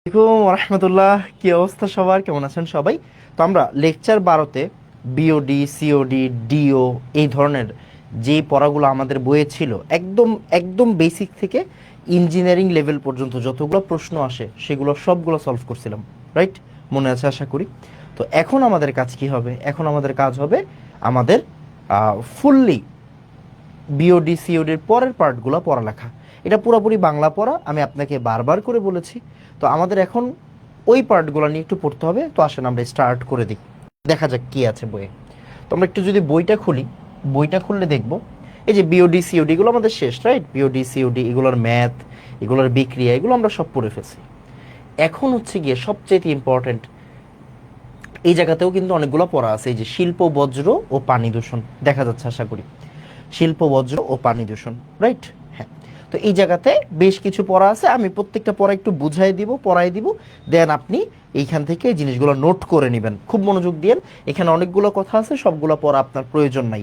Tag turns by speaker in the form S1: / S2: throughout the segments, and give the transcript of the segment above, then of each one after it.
S1: আসসালামাইকুম রহমতুল্লাহ। কি অবস্থা সবার, কেমন আছেন সবাই? তো আমরা লেকচার 12-তে বিওডি, সিওডি, ডিও এই ধরনের যে পড়াগুলো আমাদের বইয়ে ছিল, একদম একদম বেসিক থেকে ইঞ্জিনিয়ারিং লেভেল পর্যন্ত যতগুলো প্রশ্ন আসে সেগুলো সবগুলো সলভ করছিলাম। রাইট? মনে আছে আশা করি। তো এখন আমাদের কাজ কি হবে? এখন আমাদের কাজ হবে আমাদের ফুললি বিওডি সিওডির পরের পার্টগুলো পড়ালেখা। এটা পুরোপুরি বাংলা পড়া, আমি আপনাকে বারবার করে বলেছি। তো আমাদের এখন ওই পার্টগুলো নিয়ে একটু পড়তে হবে। তো আসেন আমরা স্টার্ট করে দিই, দেখা যাক কি আছে বইয়ে। তো আমরা একটু যদি বইটা খুলি, বইটা খুললে দেখব এই যে বিওডি সিওডি এগুলো আমাদের শেষ। রাইট? বিওডি সিওডি এগুলোর ম্যাথ, এগুলোর বিক্রিয়া, এগুলো আমরা সব পড়ে ফেলছি। এখন হচ্ছে গিয়ে সবচেয়ে ইম্পর্টেন্ট, এই জায়গাতেও কিন্তু অনেকগুলো পড়া আছে। এই যে শিল্প বজ্র ও পানি দূষণ, দেখা যাচ্ছে আশা করি। শিল্প বজ্র ও পানি দূষণ, রাইট? হ্যাঁ। তো এই জায়গাতে বেশ কিছু পড়া আছে, আমি প্রত্যেকটা পড়া একটু বুঝাই দিব, পড়াই দিব, দেন আপনি এইখান থেকে এই জিনিসগুলো নোট করে নেবেন। খুব মনোযোগ দিয়েন, এখানে অনেকগুলো কথা আছে, সবগুলো পড়া আপনার প্রয়োজন নাই।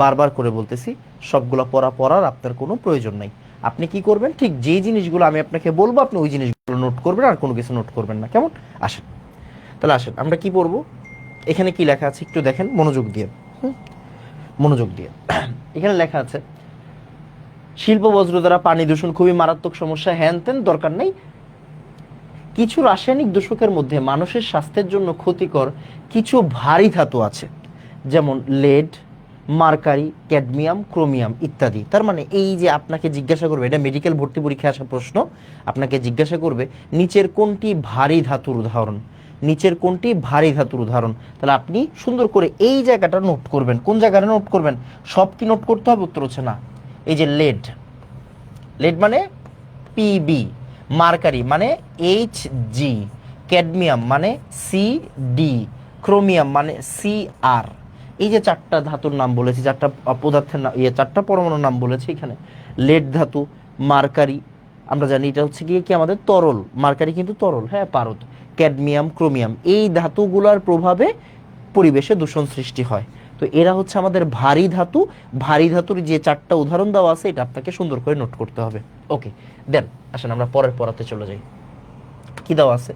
S1: বারবার করে বলতেছি, সবগুলো পড়া পড়ার আপনার কোনো প্রয়োজন নাই। আপনি কি করবেন, ঠিক যে জিনিসগুলো আমি আপনাকে বলবো আপনি ওই জিনিসগুলো নোট করবেন, আর কোনো কিছু নোট করবেন না। কেমন? আসেন তাহলে, আসেন আমরা কি পড়বো। এখানে কি লেখা আছে একটু দেখেন মনোযোগ দিয়ে। মনোযোগ দিয়ে এখানে লেখা আছে শিল্প বজ্র দ্বারা পানি দূষণ খুবই মারাত্মক সমস্যা, হ্যান ত্যান দরকার নেই। কিছু রাসায়নিক দূষকের মধ্যে মানুষের স্বাস্থ্যের জন্য ক্ষতিকর কিছু ভারী ধাতু আছে, যেমন লেড, মার্কারি, ক্যাডমিয়াম, ক্রোমিয়াম ইত্যাদি। তার মানে এই যে আপনাকে জিজ্ঞাসা করবে, এটা মেডিকেল ভর্তি পরীক্ষায় আসা প্রশ্ন, আপনাকে জিজ্ঞাসা করবে নিচের কোনটি ভারী ধাতুর উদাহরণ, নিচের কোনটি ভারী ধাতুর উদাহরণ। তাহলে আপনি সুন্দর করে এই জায়গাটা নোট করবেন। কোন জায়গাটা নোট করবেন? সব কি নোট করতে হবে? উত্তর হচ্ছে না। এই যে লেড, লেড মানে পিবি, মার্কারি মানে এইচ জি, ক্যাডমিয়াম মানে সি ডি, ক্রোমিয়াম মানে সি আর। এই যে চারটা ধাতুর নাম বলেছি, চারটা পদার্থের নাম, চারটা পরমাণুর নাম বলেছি এখানে। লেড ধাতু, মার্কারি, আমরা জানি এটা হচ্ছে গিয়ে কি আমাদের তরল, মার্কারি কিন্তু তরল, হ্যাঁ পারদ। ক্যাডমিয়াম, ক্রোমিয়াম এই ধাতুগুলোর প্রভাবে পরিবেশে দূষণ সৃষ্টি হয়। তো এরা হচ্ছে আমাদের ভারী ধাতু। ভারী ধাতুর যে চারটা উদাহরণ দেওয়া আছে এটা আপনাকে সুন্দর করে নোট করতে হবে। ওকে, দেন আসেন আমরা পরের পড়াতে চলে যাই। কি দেওয়া আছে?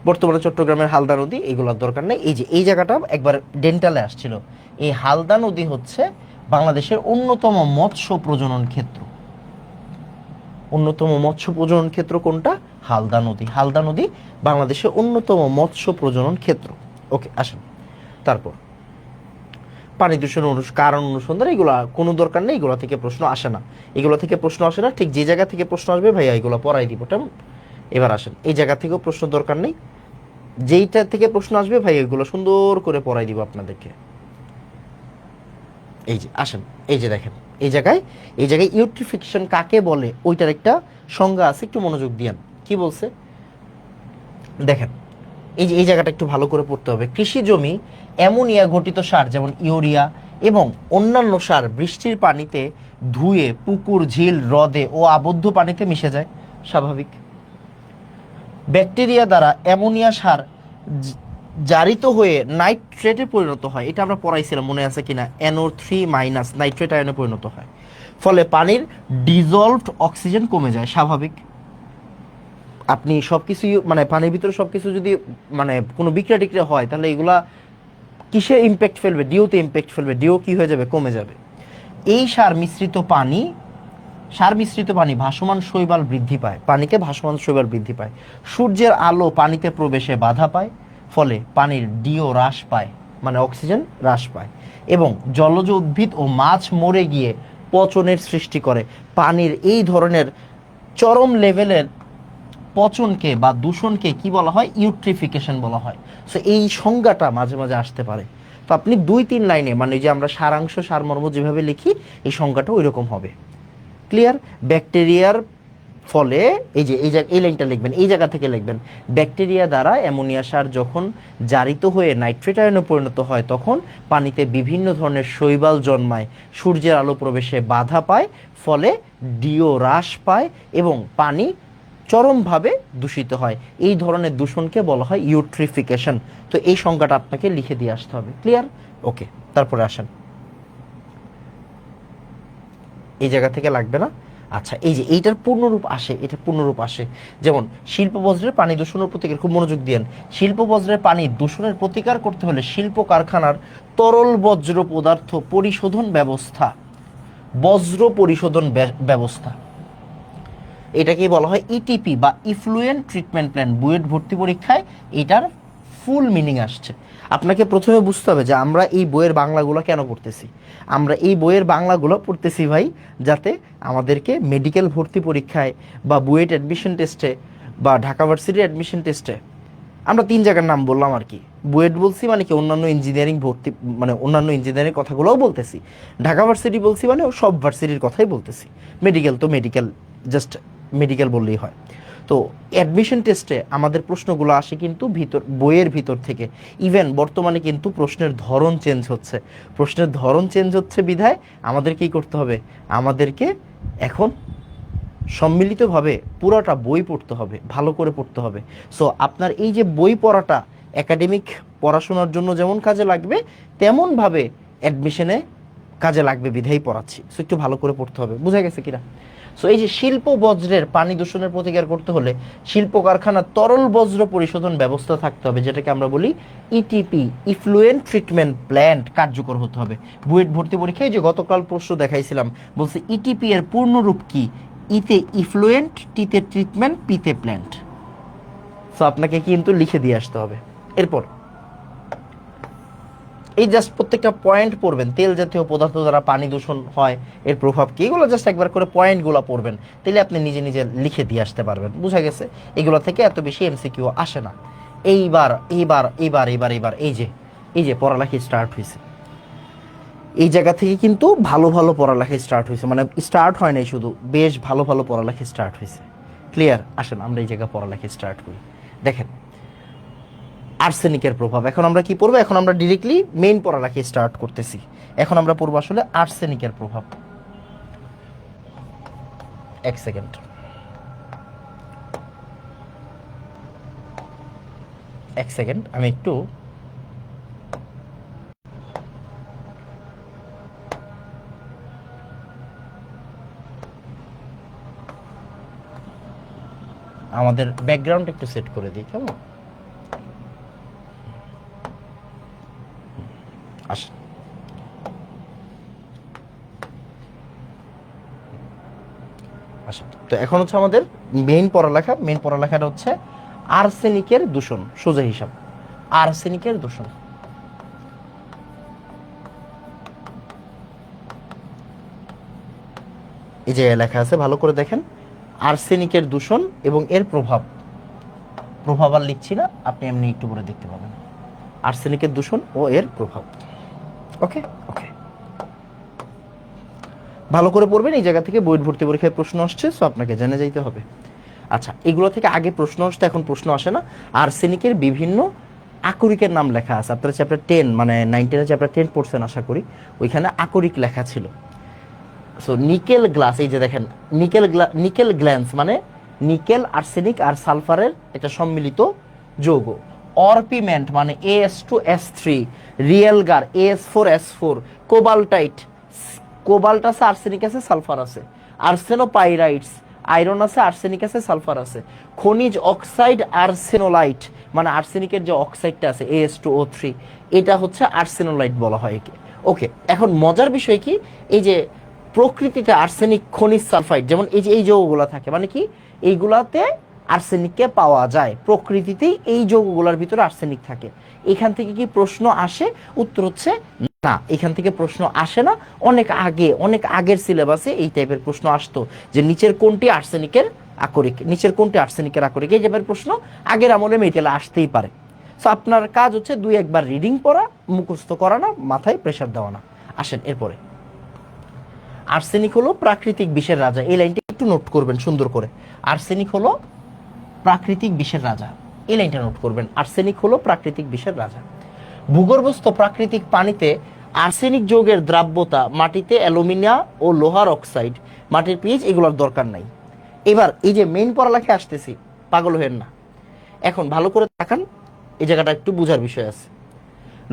S1: বর্তমানে চট্টগ্রামের হালদা নদী, এগুলোর দরকার নেই। এই যে এই জায়গাটা একবার ডেন্টালে আসছিল, এই হালদা নদী হচ্ছে বাংলাদেশের অন্যতম মৎস্য প্রজনন ক্ষেত্র। অন্যতম মৎস্য প্রজনন ক্ষেত্র কোনটা? হালদা নদী। হালদা নদী বাংলাদেশের অন্যতম মৎস্য প্রজনন ক্ষেত্র। ওকে, আসেন তারপর পানি দূষণ কারণ অনুসন্ধান, এগুলো কোনো দরকার নেই, এগুলো থেকে প্রশ্ন আসে না। এগুলো থেকে প্রশ্ন আসে না, ঠিক যে জায়গা থেকে প্রশ্ন আসবে ভাইয়া এগুলো পড়াই দিব। তেমন এবার আসেন এই জায়গা থেকেও প্রশ্ন দরকার নেই, যেইটা থেকে প্রশ্ন আসবে ভাই এগুলো সুন্দর করে পড়াই দিব আপনাদেরকে। এই যে আসেন, এই যে দেখেন এই জায়গায়, এই জায়গায় ইউট্রিফিকেশন কাকে বলে ওইটার একটা সংজ্ঞা আছে, একটু মনোযোগ দিয়ান। কি বলছে দেখেন, এই যে এই জায়গাটা একটু ভালো করে পড়তে হবে। কৃষি জমি অ্যামোনিয়া ঘটিত সার যেমন ইউরিয়া এবং অন্যান্য সার বৃষ্টির পানিতে ধুয়ে পুকুর, ঝিল, হ্রদে ও আবদ্ধ পানিতে মিশে যায়, স্বাভাবিক। ব্যাকটেরিয়া দ্বারা অ্যামোনিয়া সার জারিত হয়ে নাইট্রেটে পরিণত হয়, এটা আমরা পড়াইছিলাম মনে আছে কিনা, NO3- নাইট্রেট আয়নে পরিণত হয়। ফলে পানির ডিজলভড অক্সিজেন কমে যায়, স্বাভাবিক। আপনি সব কিছু মানে পানির ভিতরে সব কিছু যদি মানে কোনো বিক্রিয়া টিক্রিয়া হয় তাহলে এগুলা কিসে ইম্প্যাক্ট ফেলবে? ডিওতে ইম্প্যাক্ট ফেলবে, ডিও কি হয়ে যাবে? কমে যাবে। এই সার মিশ্রিত পানি ভাসমান শৈবাল বৃদ্ধি পায়, পানিতে ভাসমান শৈবাল বৃদ্ধি পায়। সূর্যের আলো পানিতে প্রবেশে বাধা পায়, ফলে পানির ডিও হ্রাস পায়, মানে অক্সিজেন হ্রাস পায়। এবং জলজ উদ্ভিদ ও মাছ মরে গিয়ে পচনের সৃষ্টি করে। পানির এই ধরনের চরম লেভেলের পচনকে বা দূষণকে কি বলা হয়? ইউট্রিফিকেশন বলা হয়। সো এই সংজ্ঞাটা মাঝে মাঝে আসতে পারে। তো আপনি 2-3 লাইনে, মানে যে আমরা সারাংশ সারমর্ম যেভাবে লিখি এই সংজ্ঞাটা ওই রকম হবে। ক্লিয়ার? ব্যাকটেরিয়ার ফলে এই যে এই লাইনটা লিখবেন, এই জায়গা থেকে লিখবেন, ব্যাকটেরিয়া দ্বারা অ্যামোনিয়া সার যখন জারিত হয়ে নাইট্রেট আয়নে পরিণত হয় তখন পানিতে বিভিন্ন ধরনের শৈবাল জন্মায়, সূর্যের আলো প্রবেশে বাধা পায়, ফলে ডিও হ্রাস পায় এবং পানি চরমভাবে দূষিত হয়। এই ধরনের দূষণকে বলা হয় ইউট্রিফিকেশন। তো এই সংজ্ঞাটা আপনাকে লিখে দিয়ে আসতে হবে। ক্লিয়ার? ওকে, তারপরে আসেন, এই জায়গা থেকে লাগবে না, আচ্ছা, এই যে এইটার পূর্ণরূপ আসে, এটা পূর্ণরূপ আসে যেমন শিল্প বজ্রের পানি দূষণের প্রতিকার, খুব মনোযোগ দিয়েন। শিল্প বজ্রের পানি দূষণের প্রতিকার করতে হলে শিল্প কারখানার তরল বজ্র পদার্থ পরিশোধন ব্যবস্থা, বজ্র পরিশোধন ব্যবস্থা, এটাকেই বলা হয় ইটিপি বা ইফ্লুয়েন্ট ট্রিটমেন্ট প্ল্যান। বুয়েট ভর্তি পরীক্ষায় এটার ফুল মিনিং আসছে। আপনাকে প্রথমে বুঝতে হবে যে আমরা এই বইয়ের বাংলাগুলো কেন পড়তেছি। আমরা এই বইয়ের বাংলাগুলো পড়তেছি ভাই, যাতে আমাদেরকে মেডিকেল ভর্তি পরীক্ষায় বা বুয়েট অ্যাডমিশন টেস্টে বা ঢাকা ভার্সিটি অ্যাডমিশন টেস্টে, আমরা 3 জায়গার নাম বললাম আর কি। বুয়েট বলছি মানে কি অন্যান্য ইঞ্জিনিয়ারিং ভর্তি, মানে অন্যান্য ইঞ্জিনিয়ারিং কথাগুলোও বলতেছি। ঢাকা ভার্সিটি বলছি মানে সব ভার্সিটির কথাই বলতেছি। মেডিকেল তো মেডিকেল, জাস্ট মেডিকেল বললেই হয়। তো অ্যাডমিশন টেস্টে আমাদের প্রশ্নগুলো আসে কিন্তু বইয়ের ভিতর থেকে। ইভেন বর্তমানে কিন্তু প্রশ্নের ধরন চেঞ্জ হচ্ছে। প্রশ্নের ধরন চেঞ্জ হচ্ছে বিধায় আমাদের কী করতে হবে, আমাদেরকে এখন সম্মিলিতভাবে পুরোটা বই পড়তে হবে, ভালো করে পড়তে হবে। সো আপনার এই যে বই পড়াটা একাডেমিক পড়াশোনার জন্য যেমন কাজে লাগবে, তেমনভাবে অ্যাডমিশনে কাজে লাগবে বিধায় পড়াচ্ছি। সো একটু ভালো করে পড়তে হবে, বোঝা গেছে কিনা? সো এই যে শিল্প বজ্রের পানি দূষণের প্রতিকার করতে হলে শিল্প কারখানার তরল বজ্র পরিশোধন ব্যবস্থা থাকতে হবে, যেটাকে আমরা বলি ইটিপি, ইফ্লুয়েন্ট ট্রিটমেন্ট প্ল্যান্ট, কার্যকর হতে হবে। বুয়েট ভর্তি পরীক্ষায় যে গতকাল প্রশ্ন দেখাইছিলাম, বলছে ইটিপি এর পূর্ণরূপ কি? ইতে ইফ্লুয়েন্ট, টিতে ট্রিটমেন্ট, পিতে প্ল্যান্ট। সো আপনাকে কিন্তু লিখে দিয়ে আসতে হবে। এরপর এই জাস্ট প্রত্যেকটা পয়েন্ট পড়বেন। তেল জাতীয় পদার্থ দ্বারা পানি দূষণ হয়, এর প্রভাব কি, এগুলো জাস্ট একবার করে পয়েন্টগুলো পড়বেন, তাহলে আপনি নিজে নিজে লিখে দিয়ে আসতে পারবেন। বুঝা গেছে? এগুলো থেকে এত বেশি এমসিকিউ আসে না। এইবার এইবার এইবার এইবার এইবার এই যে পড়ালেখা স্টার্ট হয়েছে, এই জায়গা থেকে কিন্তু ভালো ভালো পড়ালেখা স্টার্ট হয়েছে, মানে স্টার্ট হয় নাই শুধু, বেশ ভালো ভালো পড়ালেখা স্টার্ট হয়েছে। ক্লিয়ার? আসেন আমরা এই জায়গায় পড়ালেখা স্টার্ট করি। দেখেন আর্সেনিকের প্রভাব, এখন আমরা কি পড়বো? এখন আমরা ডিরেক্টলি মেইন পড়ালেখা স্টার্ট করতেছি। এখন আমরা পড়বো আসলে আর্সেনিকের প্রভাব। এক সেকেন্ড, আমি একটু আমাদের ব্যাকগ্রাউন্ড একটু সেট করে দিই, কেমন? আসেন, তো এখন হচ্ছে আমাদের মেইন পড়ালেখাটা হচ্ছে আর্সেনিকের দূষণ। সোজা হিসাব, আর্সেনিকের দূষণ। এই যে লেখা আছে, ভালো করে দেখেন, আর্সেনিকের দূষণ এবং এর প্রভাব। আর লিখছি না, আপনি এমনি একটু করে দেখতে পাবেন, আর্সেনিকের দূষণ ও এর প্রভাব। ওকে ওকে, ভালো করে পড়বেন। এই জায়গা থেকে বইয়ের ভর্তি পরীক্ষায় প্রশ্ন আসছে, সো আপনাকে জেনে যাইতে হবে। আচ্ছা, এগুলো থেকে আগে প্রশ্ন আসতো, এখন প্রশ্ন আসে না। আর্সেনিকের বিভিন্ন আকরিকের নাম লেখা আছে। আপনারা চ্যাপ্টার 10 মানে 9 10 চ্যাপ্টার 10 পড়ছেন আশা করি, ওইখানে আকরিক লেখা ছিল। সো নিকেল গ্লাস, এই যে দেখেন নিকেল গ্ল্যান্স মানে নিকেল, আর্সেনিক আর সালফারের একটা সম্মিলিত যৌগ। অরপিমেন্ট মানে As2S3, রিয়েলগার As4S4, কোবাল্টাইট, কোবাল্ট আছে, আর্সেনিক আছে, সালফার আছে। আর্সেনোপাইরাইটস, আয়রন আছে, আর্সেনিক আছে, সালফার আছে। খনিজ অক্সাইড আর্সেনোলাইট মানে আর্সেনিকের যে অক্সাইডটা আছে As2O3, এটা হচ্ছে আর্সেনোলাইট বলা হয় একে। ওকে, এখন মজার বিষয় কি, এই যে প্রকৃতিতে আর্সেনিক, খনিজ সালফাইড, যেমন এই যে এই যৌগগুলো থাকে, মানে কি এইগুলাতে আর্সেনিককে পাওয়া যায়। প্রকৃতিতেই এই যৌগগুলোর ভিতরে আর্সেনিক থাকে। এখান থেকে কি প্রশ্ন আসে? উত্তর হচ্ছে না, এখান থেকে প্রশ্ন আসে না। অনেক আগের সিলেবাসে এই টাইপের প্রশ্ন আসতো, যে নিচের কোনটি আর্সেনিকের আকরিক, নিচের কোনটি আর্সেনিকের আকরিক, এই টাইপের প্রশ্ন আগের আমলে মেটেলে আসতেই পারে। সো আপনার কাজ হচ্ছে 2 একবার রিডিং পড়া, মুখস্থ করা না, মাথায় প্রেশার দেওয়া না। আসেন এরপরে, আর্সেনিক হলো প্রাকৃতিক বিষের রাজা। এই লাইনটা একটু নোট করবেন সুন্দর করে। আর্সেনিক হলো প্রাকৃতিক বিষের রাজা, এই লাইনটা নোট করবেন। আর্সেনিক হলো প্রাকৃতিক বিষের রাজা। ভূগর্ভস্থ প্রাকৃতিক পানিতে আর্সেনিক যৌগের দ্রাব্যতা, মাটিতে অ্যালুমিনিয়াম ও লোহার অক্সাইড, মাটির পিএইচ, এগুলোর দরকার নাই। এবার এই যে মেইন পড়ালেখা আসতেছি, পাগল হয়েন না। এখন ভালো করে তাকান, এই জায়গাটা একটু বোঝার বিষয় আছে।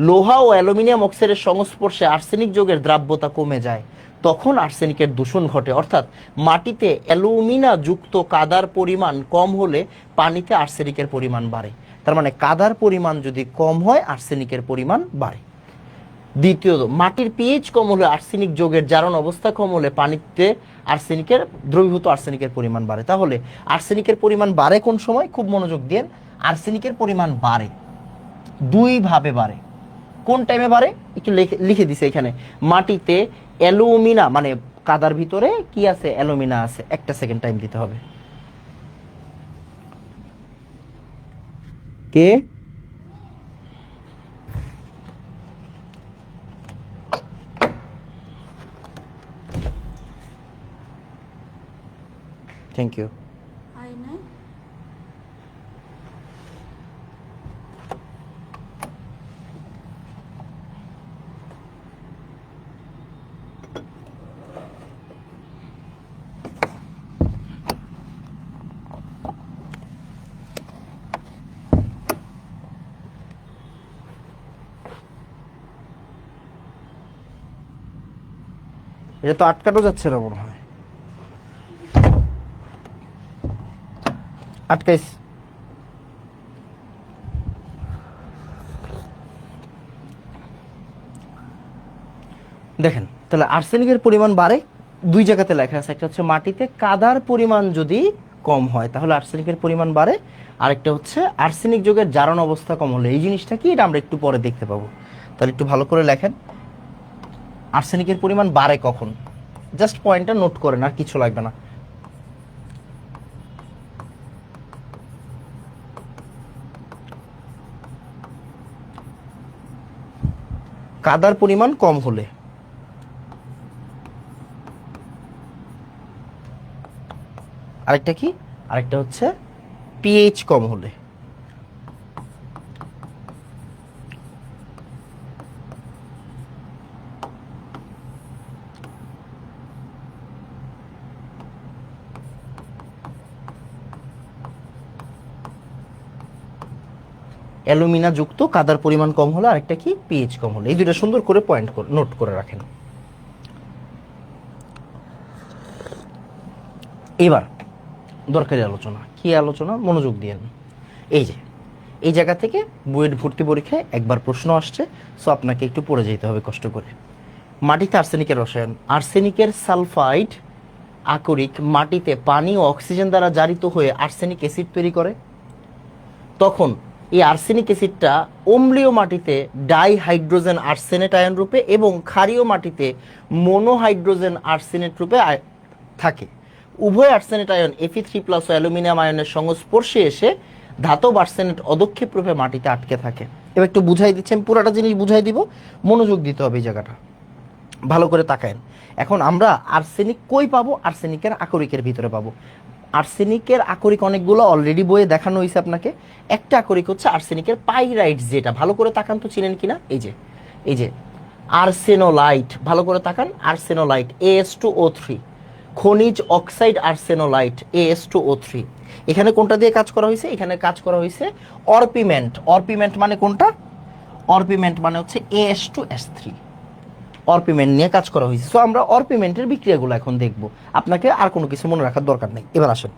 S1: লোহা ও অ্যালুমিনিয়াম অক্সাইডের সংস্পর্শে আর্সেনিক যৌগের দ্রাব্যতা কমে যায়। তখন আর্সেনিকের দূষণ ঘটে। অর্থাৎ মাটিতে অ্যালুমিনা যুক্ত কাদার পরিমাণ কম হলে পানিতে আর্সেনিকের পরিমাণ বাড়ে। তার মানে কাদার পরিমাণ যদি কম হয় আর্সেনিকের পরিমাণ বাড়ে। দ্বিতীয়ত, মাটির পিএইচ কম হলে আর্সেনিক যোগের জারণ অবস্থা কম হলে পানিতে আর্সেনিকের দ্রবীভূত আর্সেনিকের পরিমাণ বাড়ে। তাহলে আর্সেনিকের পরিমাণ বাড়ে কোন সময়? খুব মনোযোগ দিন। আর্সেনিকের পরিমাণ বাড়ে দুই ভাবে বাড়ে। কোন টাইমে বাড়ে একটু লিখে দিছে এখানে। মাটিতে অ্যালুমিনা মানে কাদার ভিতরে কি আছে? অ্যালুমিনা আছে। একটা সেকেন্ড টাইম দিতে হবে। কে? Thank you. এটা তো আটকানো যাচ্ছে না মনে হয়। আটকাইস। দেখেন তাহলে আর্সেনিকের পরিমাণ বাড়ে দুই জায়গাতে লেখা আছে। একটা হচ্ছে মাটিতে কাদার পরিমাণ যদি কম হয় তাহলে আর্সেনিকের পরিমাণ বাড়ে, আরেকটা হচ্ছে আর্সেনিক যোগের জারণ অবস্থা কম হলে। এই জিনিসটা কি এটা আমরা একটু পরে দেখতে পাবো। তাহলে একটু ভালো করে লেখেন আর্সেনিকের পরিমাণ বাড়ে কখন। জাস্ট পয়েন্টটা নোট করেন, আর কিছু লাগবে না। কাদার পরিমাণ কম হলে। আরেকটা কি? আরেকটা হচ্ছে পিএইচ কম হলে। অ্যালুমিনা যুক্ত কাদার পরিমাণ কম হলে, আরেকটা কি? পিএইচ কম হলে। এই দুটো সুন্দর করে পয়েন্ট করে নোট করে রাখেন। এবার দরকারি আলোচনা। কি আলোচনা? মনোযোগ দিয়েন। এই যে এই জায়গা থেকে বুয়েট ভর্তি পরীক্ষায় একবার প্রশ্ন আসছে, সো আপনাকে একটু পড়ে যেতে হবে কষ্ট করে। মাটিতে আর্সেনিকের রসায়ন। আর্সেনিকের সালফাইড আকরিক মাটিতে পানি ও অক্সিজেন দ্বারা জারিত হয়ে আর্সেনিক অ্যাসিড তৈরি করে। তখন এই আর্সেনিক অ্যাসিডটা অম্লীয় মাটিতে ডাইহাইড্রোজেন আর্সেনেট আয়ন রূপে এবং ক্ষারীয় মাটিতে মোনোহাইড্রোজেন আর্সেনেট রূপে থাকে। উভয় আর্সেনেট আয়ন Fe3+ ও অ্যালুমিনিয়াম আয়নের সংস্পর্শে এসে ধাতব আর্সেনেট অদক্ষেপ রূপে মাটিতে আটকে থাকে। এবার একটু বুঝাই দিচ্ছি, আমি পুরোটা জিনিস বুঝাই দিব, মনোযোগ দিতে হবে এই জায়গাটা। ভালো করে তাকায়েন। এখন আমরা আর্সেনিক কই পাবো? আর্সেনিকের আকরিকের ভিতরে পাবো। আর্সেনিকের আকরিক অনেকগুলো অলরেডি বইয়ে দেখানো হয়েছে আপনাকে। একটা আকরিক হচ্ছে আর্সেনিকের পাইরাইটস, যেটা ভালো করে তাকান তো, চিনেন কিনা? এই যে আর্সেনোলাইট, ভালো করে তাকান। আর্সেনোলাইট As2O3, খনিজ অক্সাইড আর্সেনোলাইট As2O3। এখানে কোনটা দিয়ে কাজ করা হয়েছে? এখানে কাজ করা হয়েছে অরপিমেন্ট। অরপিমেন্ট মানে কোনটা? অরপিমেন্ট মানে হচ্ছে As2S3। অরপিমেন্ট নিয়ে কাজ করা হয়েছে। সো আমরা অরপিমেন্টের বিক্রিয়াগুলো এখন দেখব। আপনাকে আর কোনো কিছু মনে রাখার দরকার নেই। এবার আসেন,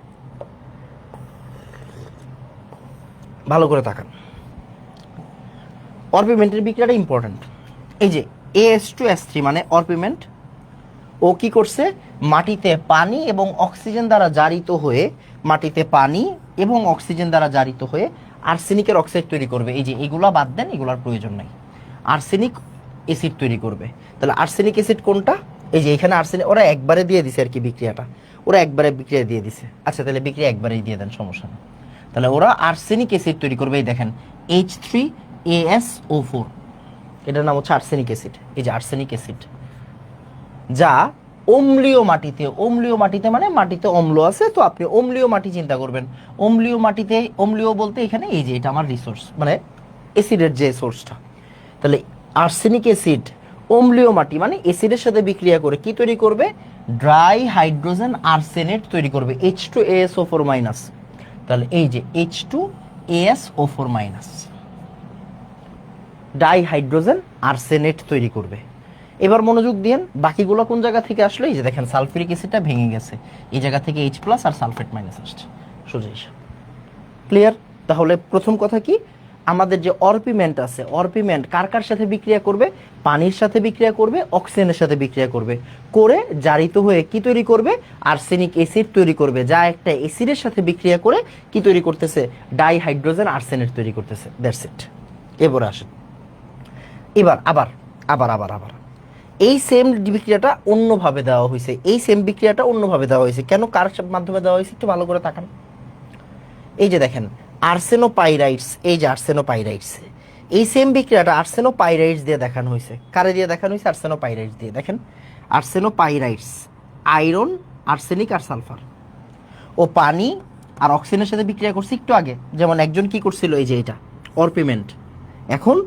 S1: ভালো করে তাকান। অরপিমেন্টের বিক্রিয়াটা ইম্পর্টেন্ট। এই যে As2S3 মানে অরপিমেন্ট, ও কি করছে? মাটিতে পানি এবং অক্সিজেন দ্বারা জারিত হয়ে, মাটিতে পানি এবং অক্সিজেন দ্বারা জারিত হয়ে আর্সেনিকের অক্সাইড তৈরি করবে। এই যে এগুলা বাদ দেন, এগুলার প্রয়োজন নাই। আর্সেনিক অ্যাসিড তৈরি করবে। তাহলে আর্সেনিক অ্যাসিড কোনটা? এই যে এখানে আর্সেনিক, ওরা একবারে দিয়ে দিছে আর কি বিক্রিয়াটা, ওরা একবারে বিক্রিয়া দিয়ে দিছে। আচ্ছা তাহলে বিক্রিয়া একবারেই দিয়ে দেন, সমস্যা নেই। তাহলে ওরা আর্সেনিক অ্যাসিড তৈরি করবে। এই দেখেন H3AsO4, এটার নাম হচ্ছে আর্সেনিক অ্যাসিড। এই যে আর্সেনিক অ্যাসিড, যা অম্লীয় মাটিতে, অম্লীয় মাটিতে মানে মাটিতে অম্ল আছে, তো আপনি অম্লীয় মাটি চিন্তা করবেন। অম্লীয় মাটিতে, অম্লীয় বলতে এখানে এই যে এটা আমার রিসোর্স, মানে অ্যাসিডের যে সোর্সটা। তাহলে আর্সেনিক অ্যাসিড অম্লীয় মাটি মানে অ্যাসিডের সাথে বিক্রিয়া করে কি তৈরি করবে? ড্রাই হাইড্রোজেন আর্সেনেট তৈরি করবে, H2AsO4-। তাহলে এই যে H2AsO4-, ডাই হাইড্রোজেন আর্সেনেট তৈরি করবে। এবার মনোযোগ দিয়েন, বাকিগুলো কোন জায়গা থেকে আসলো? এই যে দেখেন সালফিউরিক অ্যাসিডটা ভেঙে গেছে, এই জায়গা থেকে H+ আর সালফেট মাইনাস আসছে, সোজা হিসাব। ক্লিয়ার? তাহলে প্রথম কথা কি, আমাদের যে অরপিমেন্ট আছে, অরপিমেন্ট কার কার সাথে বিক্রিয়া করবে? পানির সাথে বিক্রিয়া করবে, অক্সিজেনের সাথে বিক্রিয়া করবে, করে জারিত হয়ে কি তৈরি করবে? আর্সেনিক অ্যাসিড তৈরি করবে, যা একটা অ্যাসিডের সাথে বিক্রিয়া করে কি তৈরি করতেছে? ডাইহাইড্রোজেন আর্সেনেট তৈরি করতেছে। That's it. এবারে আসেন, এবার আবার আবার আবার আবার এই সেম বিক্রিয়াটা অন্যভাবে দেওয়া হয়েছে, এই সেম বিক্রিয়াটা অন্যভাবে দেওয়া হয়েছে। কেন, কার মাধ্যমে দেওয়া হয়েছে একটু ভালো করে তাকান। এই যে দেখেন আর্সেনোপাইরাইটস, এই যে আর্সেনোপাইরাইটস, এই সেম বিক্রিয়াটা আর্সেনোপাইরাইটস দিয়ে দেখানো হয়েছে। কারে দিয়ে দেখানো হয়েছে? আর্সেনোপাইরাইটস দিয়ে। দেখেন আর্সেনোপাইরাইটস, আয়রন, আর্সেনিক আর সালফার, ও পানি আর অক্সিজেনের সাথে বিক্রিয়া করছে একটু আগে। যেমন একজন কি করছিল, এই যে এটা অরপিমেন্ট, এখন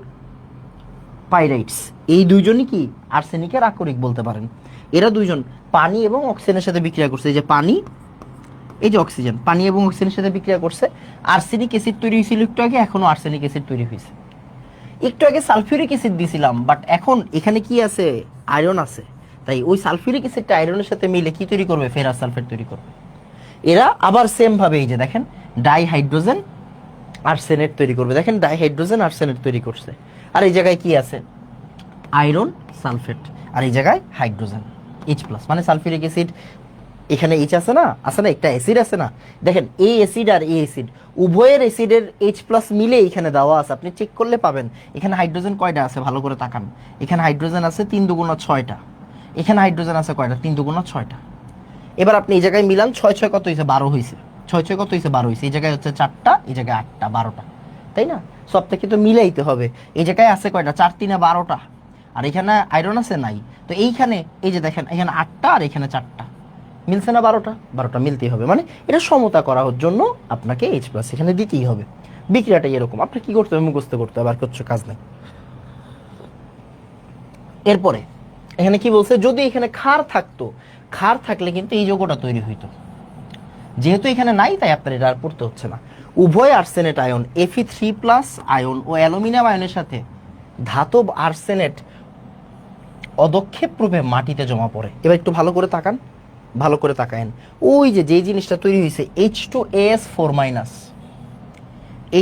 S1: পাইরাইটস, এই দুইজনই কি আর্সেনিকের আকরিক বলতে পারেন। এরা দুইজন পানি এবং অক্সিজেনের সাথে বিক্রিয়া করছে। এই যে পানি, এই যে অক্সিজেন, পানি এবং অক্সিজেনের সাথে বিক্রিয়া করছে। আর্সেনিক অ্যাসিড তৈরি হয়েছিল একটু আগে, এখনো আর্সেনিক অ্যাসিড তৈরি হয়েছে। একটু আগে সালফিউরিক অ্যাসিড দিছিলাম, বাট এখন এখানে কি আছে? আয়রন আছে। তাই ওই সালফিউরিক অ্যাসিডটা আয়রনের সাথে মিলে কি তৈরি করবে? ফেরাস সালফেট তৈরি করবে। এরা আবার সেম ভাবে এই যে দেখেন ডাইহাইড্রোজেন আর্সেনেট তৈরি করবে। দেখেন ডাইহাইড্রোজেন আর্সেনেট তৈরি করছে। আর এই জায়গায় কি আছে? আয়রন, সালফেট, আর এই জায়গায় হাইড্রোজেন H+, মানে সালফিউরিক অ্যাসিড। এখানে H আছে না, আছে না, একটা অ্যাসিড আছে না। দেখেন এই অ্যাসিড আর এই অ্যাসিড, উভয়ের অ্যাসিডের H+ মিলে এখানে দেওয়া আছে, আপনি চেক করলে পাবেন। এখানে হাইড্রোজেন কয়টা আছে ভালো করে তাকান। এখানে হাইড্রোজেন আছে 3 দুগুণ 6টা। এখানে হাইড্রোজেন আছে কয়টা? 3 দুগুণ 6টা। এবার আপনি এই জায়গায় মিলান, 6 6 কত হয়েছে? 12 হয়েছে। 6 6 কত হয়েছে? 12 হয়েছে। এই জায়গায় হচ্ছে 4টা, এই জায়গায় 8টা, 12টা, তাই না? সব থেকে তো মিলাইতে হবে। এই জায়গায় আছে কয়টা? 4 3 12টা। আর এখানে আয়রন আছে নাই, তো এইখানে এই যে দেখেন এখানে 8টা আর এখানে 4টা, মিলছে না? 12টা, 12টা মিলতেই হবে। মানে এটা সমতা করার জন্য আপনাকে H+ এখানে দিতেই হবে। বিক্রিয়াটা এরকম, আপনি কি করতে হবে? মুখস্থ করতে হবে, আর কিছু কাজ নেই। এরপরে এখানে কি বলছে? যদি এখানে ক্ষার থাকতো, ক্ষার থাকলে কিন্তু এই যৌগটা তৈরি হইতো। যেহেতু এখানে নাই, তাই আপনার এটা আর পড়তে হচ্ছে না। উভয় আর্সেনেট আয়ন Fe3+ আয়ন ও অ্যালুমিনিয়াম আয়নের সাথে ধাতব আর্সেনেট অদক্ষেপ রূপে মাটিতে জমা পড়ে। এবার একটু ভালো করে তাকান, ভালো করে তাকায়েন। ওই যে যেই জিনিসটা তৈরি হয়েছে H2AS4-,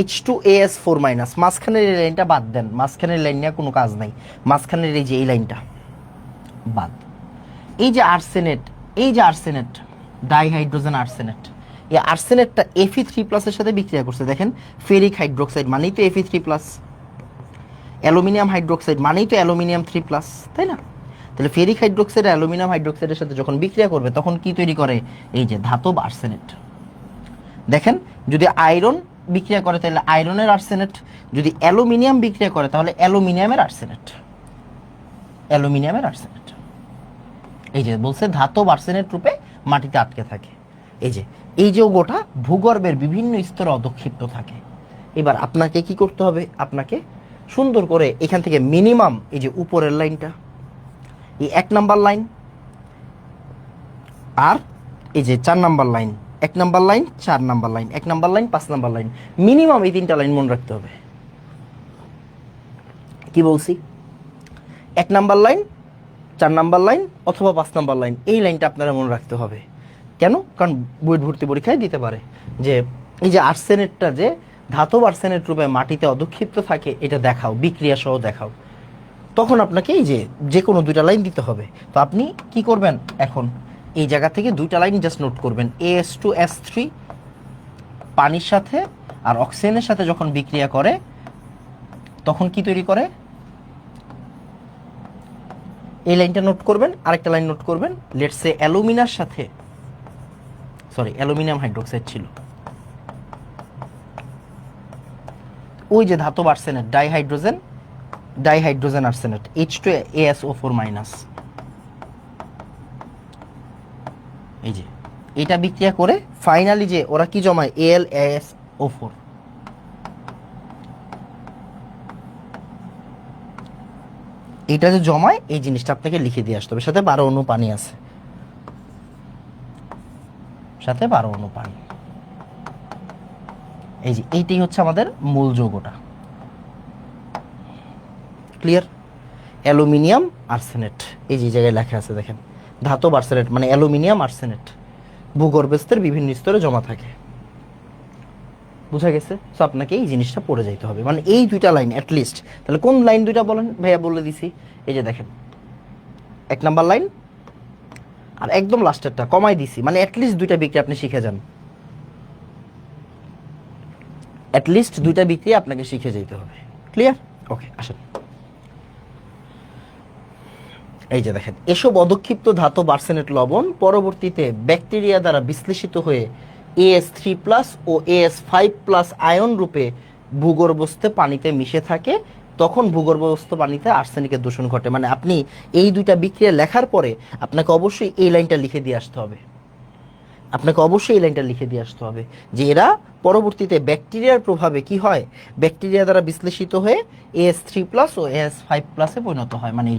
S1: H2AS4-, মাঝখানের এই লাইনটা বাদ দেন, মাঝখানের লাইন নিয়ে কোনো কাজ নাই। মাঝখানের এই যে এই লাইনটা বাদ। এই যে আর্সেনেট, এই যে আর্সেনেট, ডাইহাইড্রোজেন আর্সেনেট, এই আর্সেনেটটা Fe3+ এর সাথে বিক্রিয়া করছে। দেখেন ফেরিক হাইড্রোক্সাইড মানেই তো Fe3+, অ্যালুমিনিয়াম হাইড্রোক্সাইড মানেই তো অ্যালুমিনিয়াম 3+, তাই না? তাহলে ফেরিক হাইড্রোক্সাইড অ্যালুমিনিয়াম হাইড্রোক্সাইডের সাথে যখন বিক্রিয়া করবে তখন কি তৈরি করে? এই যে ধাতব আর্সেনেট। দেখেন যদি আয়রন বিক্রিয়া করে তাহলে আয়রনের আর্সেনেট, যদি অ্যালুমিনিয়াম বিক্রিয়া করে তাহলে অ্যালুমিনিয়ামের আর্সেনেট, অ্যালুমিনিয়ামের আর্সেনেট। এই যে বলছে ধাতব আর্সেনেট রূপে মাটিতে আটকে থাকে। এই যে এই যৌগটা ভূগর্ভের বিভিন্ন স্তরে অদক্ষিপ্ত থাকে। এবার আপনাকে কি করতে হবে? আপনাকে সুন্দর করে এখান থেকে মিনিমাম এই যে উপরের লাইনটা, এই 1 নাম্বার লাইন, আর এই যে 4 number line, 1 number line, 4 number line, 1 number line, 5 number line, minimum এই 3টা লাইন মনে রাখতে হবে। কি বলছি? 1 নাম্বার লাইন, 4 নাম্বার লাইন অথবা 5 নাম্বার লাইন, এই লাইনটা আপনারা মনে রাখতে হবে। কেন? কারণ বুয়েট ভর্তি পরীক্ষায় দিতে পারে যে এই যে আর্সেনেটটা যে ধাতব আর্সেনেট রূপে মাটিতে অদক্ষিপ্ত থাকে, এটা দেখাও, বিক্রিয়া সহ দেখাও। তখন আপনাকে এই যে কোনো 2টা লাইন দিতে হবে। তো আপনি কি করবেন? এখন এই জায়গা থেকে 2টা লাইন জাস্ট নোট করবেন। AS2S3 পানির সাথে আর অক্সিজেনের সাথে যখন বিক্রিয়া করে তখন কি তৈরি করে? এই লাইনটা নোট করবেন। আরেকটা লাইন নোট করবেন, লেটস সে অ্যালুমিনার সাথে, সরি অ্যালুমিনিয়াম হাইড্রোক্সাইড ছিল, ওই যে ধাতব আর্সেনেট, ডাইহাইড্রোজেন আর্সেনেট H2ASO4-, এই যে এটা বিক্রিয়া করে ফাইনালি যে ওরা কি জমায়? AlAsO4। এটা যে জমায় এই জিনিসটা আপনাকে লিখে দিয়ে আসতে হবে। সাথে 12 অণু পানি আছে, সাথে 12 অণু পানি। এই যে এইটাই হচ্ছে আমাদের মূল যৌগটা। ক্লিয়ার? অ্যালুমিনিয়াম আর্সেনেট, এই যে জায়গায় লেখা আছে দেখেন, ধাতব আর্সেনেট মানে অ্যালুমিনিয়াম আর্সেনেট ভূগর্ভস্থের বিভিন্ন স্তরে জমা থাকে। বুঝা গেছে? সো আপনাকে এই জিনিসটা পড়ে যাইতে হবে, মানে এই দুইটা লাইন অ্যাটলিস্ট। তাহলে কোন লাইন দুইটা বলেন ভাইয়া? বলে দিছি, এই যে দেখেন 1 নাম্বার লাইন আর একদম লাস্টেরটা কমাই দিছি, মানে অ্যাটলিস্ট দুইটা বিক্রি আপনি শিখে যান, অ্যাটলিস্ট দুইটা বিক্রি আপনাকে শিখে যেতে হবে। ক্লিয়ার? ওকে, আসেন। এই যে দেখেন, এসব অধক্ষিপ্ত ধাতব আর্সেনেট লবণ পরবর্তীতে ব্যাকটেরিয়া দ্বারা বিশ্লেষিত হয়ে AS3+ ও AS5+ আয়ন রূপে ভূগর্ভস্থ পানিতে মিশে থাকে। তখন ভূগর্ভস্থ পানিতে আর্সেনিকের দূষণ ঘটে। মানে আপনি এই দুইটা বিক্রিয়া লেখার পরে আপনাকে অবশ্যই এই লাইনটা লিখে দিয়ে আসতে হবে, আপনাকে অবশ্যই এই লাইনটা লিখে দিয়ে আসতে হবে যে এরা পরবর্তীতে ব্যাকটেরিয়ার প্রভাবে কি হয়, ব্যাকটেরিয়া দ্বারা বিশ্লেষিত হয়ে AS3+ ও AS5+ পরিণত হয়। মানে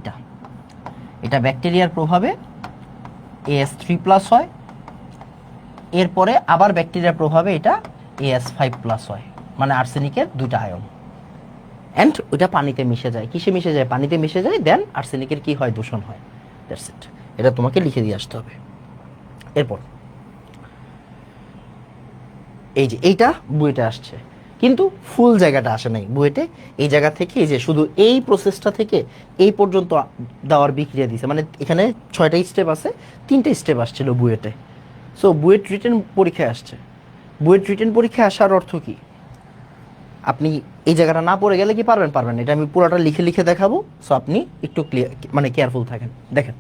S1: এটা ব্যাকটেরিয়ার প্রভাবে AS3+ হয়, এরপরে আবার ব্যাকটেরিয়ার প্রভাবে এটা AS5+ হয়, মানে আর্সেনিকের দুইটা আয়ন। অ্যান্ড ওইটা পানিতে মিশে যায়। কিসে মিশে যায়? পানিতে মিশে যায়। দেন আর্সেনিকের কি হয়? দূষণ হয়। That's it. এটা তোমাকে লিখে দিয়ে আসতে হবে। এরপর এই যে এইটা বুয়েটে আসছে, কিন্তু ফুল জায়গাটা আসে নাই বুয়েটে। এই জায়গা থেকে এই যে শুধু এই প্রসেসটা থেকে এই পর্যন্ত দেওয়ার বিক্রিয়া দিছে, মানে এখানে 6টা স্টেপ আছে, 3টে স্টেপ আসছিল বুয়েটে। সো বুয়েট রিটেন পরীক্ষায় আসছে। বুয়েট রিটেন পরীক্ষায় আসার অর্থ কি? আপনি এই জায়গাটা না পড়ে গেলে কি পারবেন? পারবেন না। এটা আমি পুরোটা লিখে লিখে দেখাবো। সো আপনি একটু ক্লিয়ার, মানে কেয়ারফুল থাকেন। দেখেন,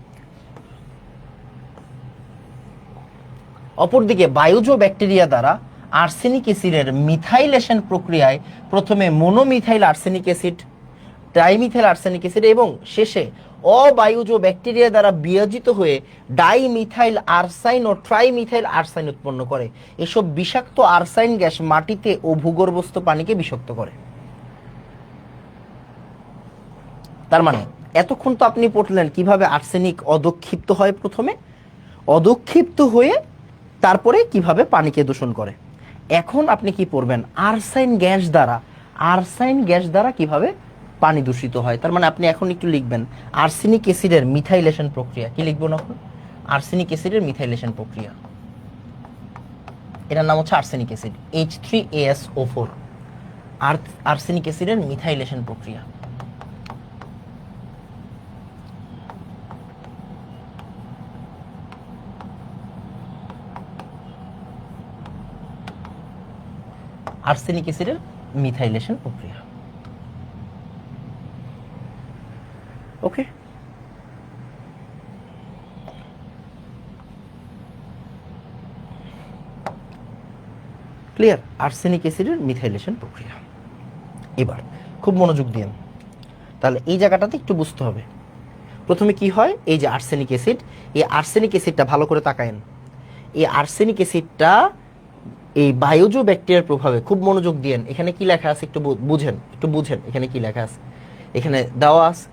S1: অপরদিকে বায়ুজ ব্যাকটেরিয়া দ্বারা আর্সেনিক অ্যাসিডের মিথাইলেশন প্রক্রিয়ায় প্রথমে monomethyl arsenic acid, trimethyl arsenic acid এবং শেষে অবায়ুজ ব্যাকটেরিয়া দ্বারা বিয়োজিত হয়ে ডাইমিথাইল আর্সাইন ও ট্রাইমিথাইল আর্সাইন উৎপন্ন করে। এসব বিষাক্ত আর্সাইন গ্যাস মাটিতে ও ভূগর্ভস্থ পানিকে বিষাক্ত করে। তার মানে এতক্ষণ তো আপনি পড়লেন কিভাবে আর্সেনিক অধক্ষিপ্ত হয়, প্রথমে অধক্ষিপ্ত হয়ে তারপরে কিভাবে পানিকে দূষণ করে। এখন আপনি কি পড়বেন? আর্সাইন গ্যাস দ্বারা কিভাবে পানি দূষিত হয়। তার মানে আপনি এখন একটু লিখবেন আর্সেনিক অ্যাসিডের মিথাইলেশন প্রক্রিয়া। কি লিখবেন এখন? আর্সেনিক অ্যাসিডের মিথাইলেশন প্রক্রিয়া। এটার নাম হচ্ছে আর্সেনিক অ্যাসিড, H3ASO4। আর্সেনিক অ্যাসিডের মিথাইলেশন প্রক্রিয়া। আর্সেনিক অ্যাসিডের মিথাইলেশন প্রক্রিয়া। ওকে, ক্লিয়ার? আর্সেনিক অ্যাসিডের মিথাইলেশন প্রক্রিয়া। এবার খুব মনোযোগ দিন, তাহলে এই জায়গাটাতে একটু বুঝতে হবে। প্রথমে কি হয়? এই যে আর্সেনিক অ্যাসিড, এই আর্সেনিক অ্যাসিডটা ভালো করে তাকায়েন। এই আর্সেনিক অ্যাসিডটা এই বায়ুজ ব্যাকটেরিয়ার প্রভাবে, খুব মনোযোগ দিয়েন, এখানে কি লেখা আছে একটু বুঝেন এখানে কি লেখা আছে। এখানে দেওয়া আছে